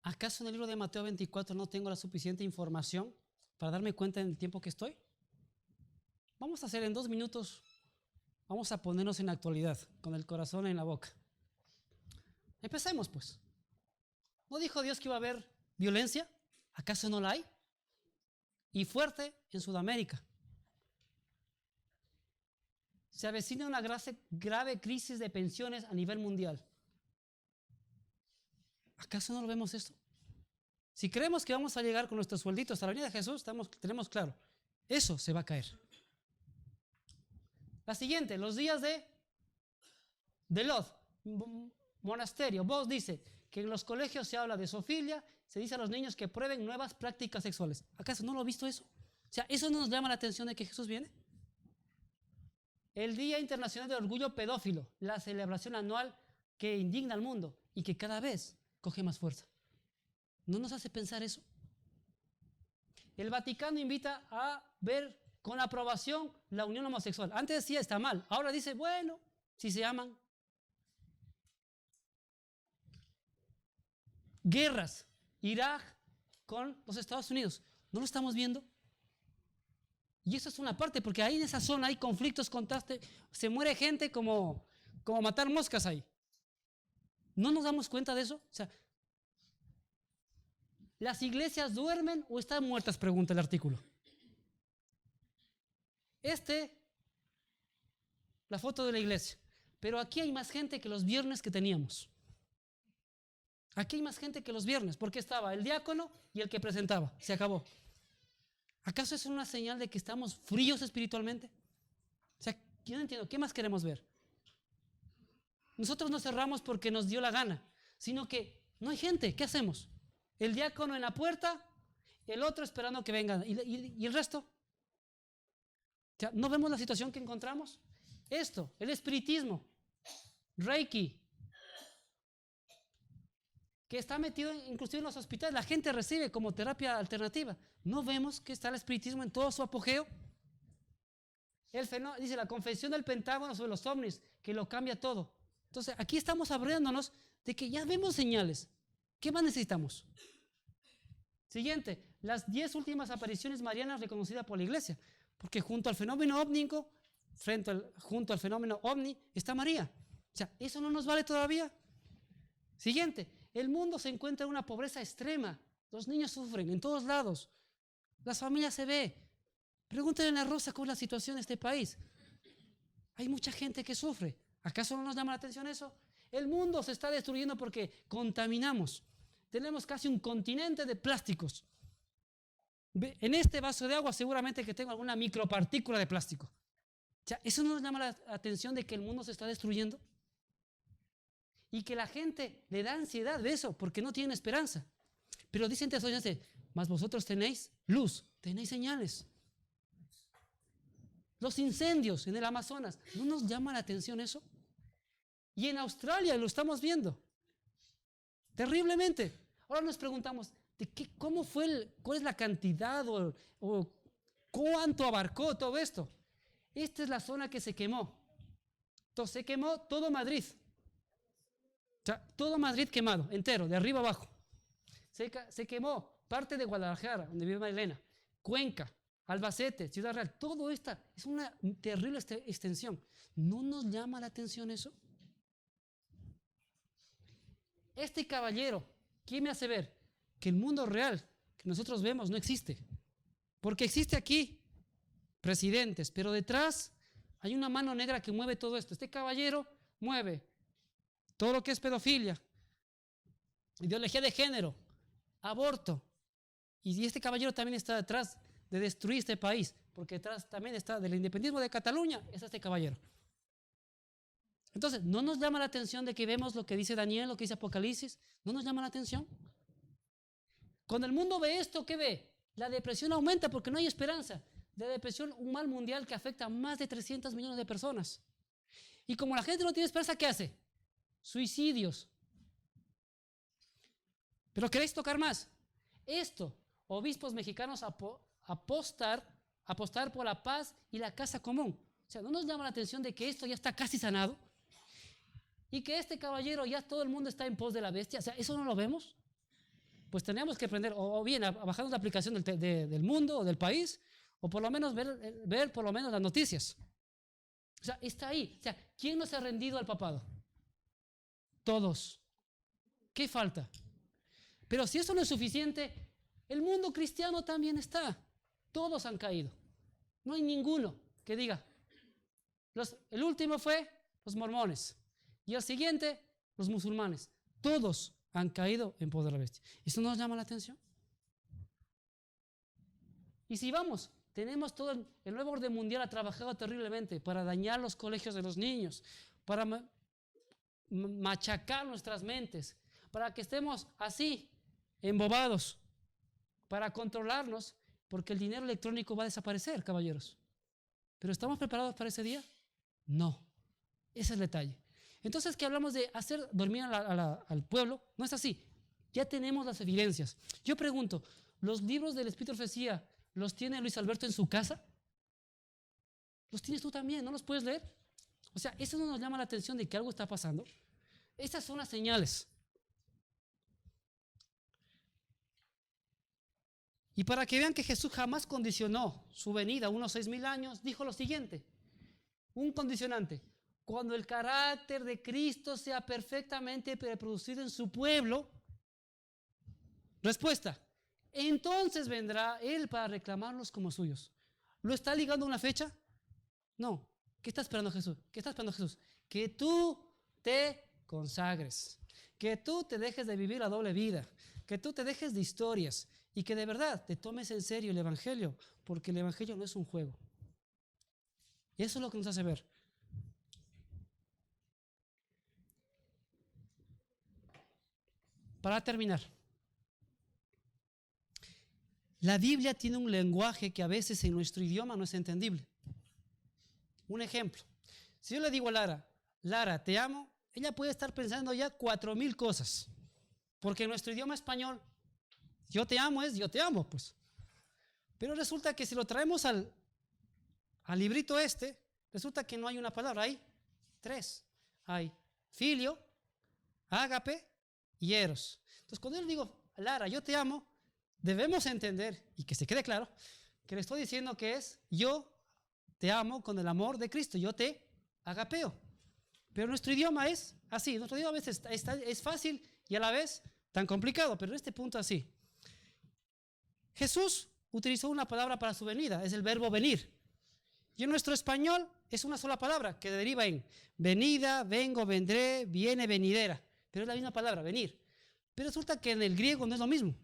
Speaker 2: ¿acaso en el libro de Mateo 24 no tengo la suficiente información para darme cuenta en el tiempo que estoy? Vamos a hacer en 2 minutos, vamos a ponernos en la actualidad, con el corazón en la boca. Empecemos pues. ¿No dijo Dios que iba a haber violencia? ¿Acaso no la hay? Y fuerte en Sudamérica. Se avecina una grave crisis de pensiones a nivel mundial. ¿Acaso no lo vemos esto? Si creemos que vamos a llegar con nuestros suelditos a la venida de Jesús, tenemos claro, eso se va a caer. La siguiente, los días de Lot, monasterio. Vos dice que en los colegios se habla de zoofilia, se dice a los niños que prueben nuevas prácticas sexuales. ¿Acaso no lo ha visto eso? O sea, ¿eso no nos llama la atención de que Jesús viene? El Día Internacional del Orgullo Pedófilo, la celebración anual que indigna al mundo y que cada vez coge más fuerza. ¿No nos hace pensar eso? El Vaticano invita a ver con aprobación la unión homosexual. Antes decía está mal, ahora dice, bueno, si se aman. Guerras, Irak con los Estados Unidos, ¿no lo estamos viendo? Y eso es una parte, porque ahí en esa zona hay conflictos, se muere gente como matar moscas ahí. ¿No nos damos cuenta de eso? O sea, ¿las iglesias duermen o están muertas? Pregunta el artículo. La foto de la iglesia. Pero aquí hay más gente que los viernes que teníamos. Aquí hay más gente que los viernes, porque estaba el diácono y el que presentaba. Se acabó. ¿Acaso es una señal de que estamos fríos espiritualmente? O sea, yo no entiendo, ¿qué más queremos ver? Nosotros no cerramos porque nos dio la gana, sino que no hay gente, ¿qué hacemos? El diácono en la puerta, el otro esperando que vengan, ¿y el resto? O sea, ¿no vemos la situación que encontramos? Esto, el espiritismo, Reiki, que está metido inclusive en los hospitales, la gente recibe como terapia alternativa. ¿No vemos que está el espiritismo en todo su apogeo? Dice la Confesión del Pentágono sobre los ovnis, que lo cambia todo. Entonces, aquí estamos abriéndonos de que ya vemos señales. ¿Qué más necesitamos? Siguiente, las 10 últimas apariciones marianas reconocidas por la iglesia, porque junto al fenómeno ovnínico, junto al fenómeno ovni, está María. O sea, ¿eso no nos vale todavía? Siguiente, el mundo se encuentra en una pobreza extrema. Los niños sufren en todos lados. Las familias se ven. Pregúntale a Rosa cómo es la situación de este país. Hay mucha gente que sufre. ¿Acaso no nos llama la atención eso? El mundo se está destruyendo porque contaminamos. Tenemos casi un continente de plásticos. En este vaso de agua seguramente que tengo alguna micropartícula de plástico. O sea, ¿eso no nos llama la atención de que el mundo se está destruyendo? Y que la gente le da ansiedad de eso porque no tienen esperanza. Pero dicen tesoros, mas vosotros tenéis luz, tenéis señales. Los incendios en el Amazonas, ¿no nos llama la atención eso? Y en Australia lo estamos viendo. Terriblemente. Ahora nos preguntamos, ¿cuál es la cantidad o cuánto abarcó todo esto? Esta es la zona que se quemó. Entonces se quemó todo Madrid. O sea, todo Madrid quemado, entero, de arriba abajo. Se quemó parte de Guadalajara, donde vive Marilena, Cuenca, Albacete, Ciudad Real. Todo esto es una terrible extensión. ¿No nos llama la atención eso? Este caballero, ¿quién me hace ver? Que el mundo real que nosotros vemos no existe. Porque existe aquí presidentes, pero detrás hay una mano negra que mueve todo esto. Este caballero mueve todo lo que es pedofilia, ideología de género, aborto. Y este caballero también está detrás de destruir este país, porque detrás también está del independentismo de Cataluña, es este caballero. Entonces, ¿no nos llama la atención de que vemos lo que dice Daniel, lo que dice Apocalipsis? ¿No nos llama la atención? Cuando el mundo ve esto, ¿qué ve? La depresión aumenta porque no hay esperanza. De depresión, un mal mundial que afecta a más de 300 millones de personas. Y como la gente no tiene esperanza, ¿qué hace? Suicidios. Pero ¿queréis tocar más? Esto, obispos mexicanos apostar por la paz y la casa común. O sea, ¿no nos llama la atención de que esto ya está casi sanado? Y que este caballero ya todo el mundo está en pos de la bestia. O sea, ¿eso no lo vemos? Pues tenemos que aprender, o bien a bajarnos la aplicación del mundo o del país, o por lo menos ver por lo menos las noticias. O sea, está ahí. O sea, ¿quién no se ha rendido al papado? Todos. ¿Qué falta? Pero si eso no es suficiente, el mundo cristiano también está. Todos han caído. No hay ninguno que diga. El último fue los mormones. Y el siguiente, los musulmanes. Todos han caído en poder de la bestia. ¿Eso nos llama la atención? Y si vamos, tenemos todo el nuevo orden mundial ha trabajado terriblemente para dañar los colegios de los niños, para machacar nuestras mentes, para que estemos así, embobados, para controlarnos, porque el dinero electrónico va a desaparecer, caballeros. ¿Pero estamos preparados para ese día? No. Ese es el detalle. Entonces, ¿qué hablamos de hacer dormir al pueblo? No es así. Ya tenemos las evidencias. Yo pregunto, ¿los libros del Espíritu de Profecía los tiene Luis Alberto en su casa? ¿Los tienes tú también? ¿No los puedes leer? O sea, ¿eso no nos llama la atención de que algo está pasando? Estas son las señales. Y para que vean que Jesús jamás condicionó su venida a unos 6,000 años, dijo lo siguiente, un condicionante. Cuando el carácter de Cristo sea perfectamente reproducido en su pueblo, respuesta, entonces vendrá Él para reclamarlos como suyos. ¿Lo está ligando a una fecha? No. ¿Qué está esperando Jesús? ¿Qué está esperando Jesús? Que tú te consagres, que tú te dejes de vivir la doble vida, que tú te dejes de historias y que de verdad te tomes en serio el Evangelio, porque el Evangelio no es un juego. Y eso es lo que nos hace ver. Para terminar, la Biblia tiene un lenguaje que a veces en nuestro idioma no es entendible. Un ejemplo, si yo le digo a Lara, Lara, te amo, ella puede estar pensando ya 4,000 cosas, porque en nuestro idioma español, yo te amo es yo te amo, pues. Pero resulta que si lo traemos al librito resulta que no hay una palabra, hay 3. Hay filio, ágape y eros. Entonces cuando yo le digo, Lara, yo te amo, debemos entender, y que se quede claro, que le estoy diciendo que es yo te amo con el amor de Cristo, yo te agapeo. Pero nuestro idioma es así, nuestro idioma a veces es fácil y a la vez tan complicado, pero en este punto así. Jesús utilizó una palabra para su venida, es el verbo venir. Y en nuestro español es una sola palabra que deriva en venida, vengo, vendré, viene, venidera. Pero es la misma palabra, venir. Pero resulta que en el griego no es lo mismo.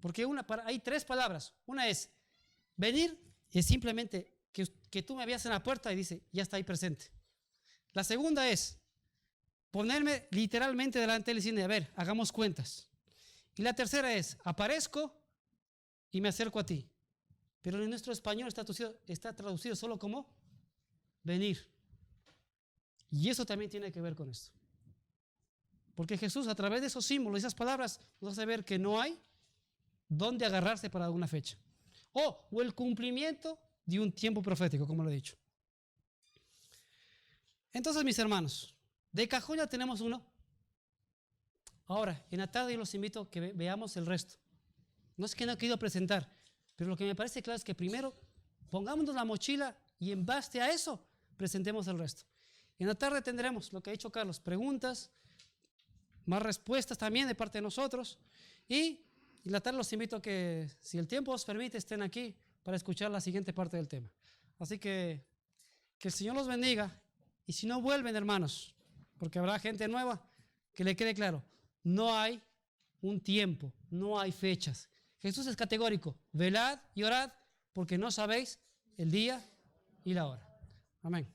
Speaker 2: Porque hay 3 palabras. Una es venir, es simplemente que tú me veas en la puerta y dice, ya está ahí presente. La segunda es ponerme literalmente delante del cine, a ver, hagamos cuentas. Y la tercera es, aparezco y me acerco a ti. Pero en nuestro español está traducido solo como venir. Y eso también tiene que ver con esto. Porque Jesús, a través de esos símbolos, esas palabras, nos hace ver que no hay dónde agarrarse para alguna fecha. O el cumplimiento de un tiempo profético, como lo he dicho. Entonces, mis hermanos, de cajón ya tenemos uno. Ahora, en la tarde yo los invito a que veamos el resto. No es que no he querido presentar, pero lo que me parece claro es que primero pongámonos la mochila y en base a eso presentemos el resto. En la tarde tendremos lo que ha dicho Carlos, preguntas, más respuestas también de parte de nosotros. Y en la tarde los invito a que, si el tiempo os permite, estén aquí para escuchar la siguiente parte del tema. Así que el Señor los bendiga. Y si no vuelven, hermanos, porque habrá gente nueva, que le quede claro, no hay un tiempo, no hay fechas. Jesús es categórico, velad y orad porque no sabéis el día y la hora. Amén.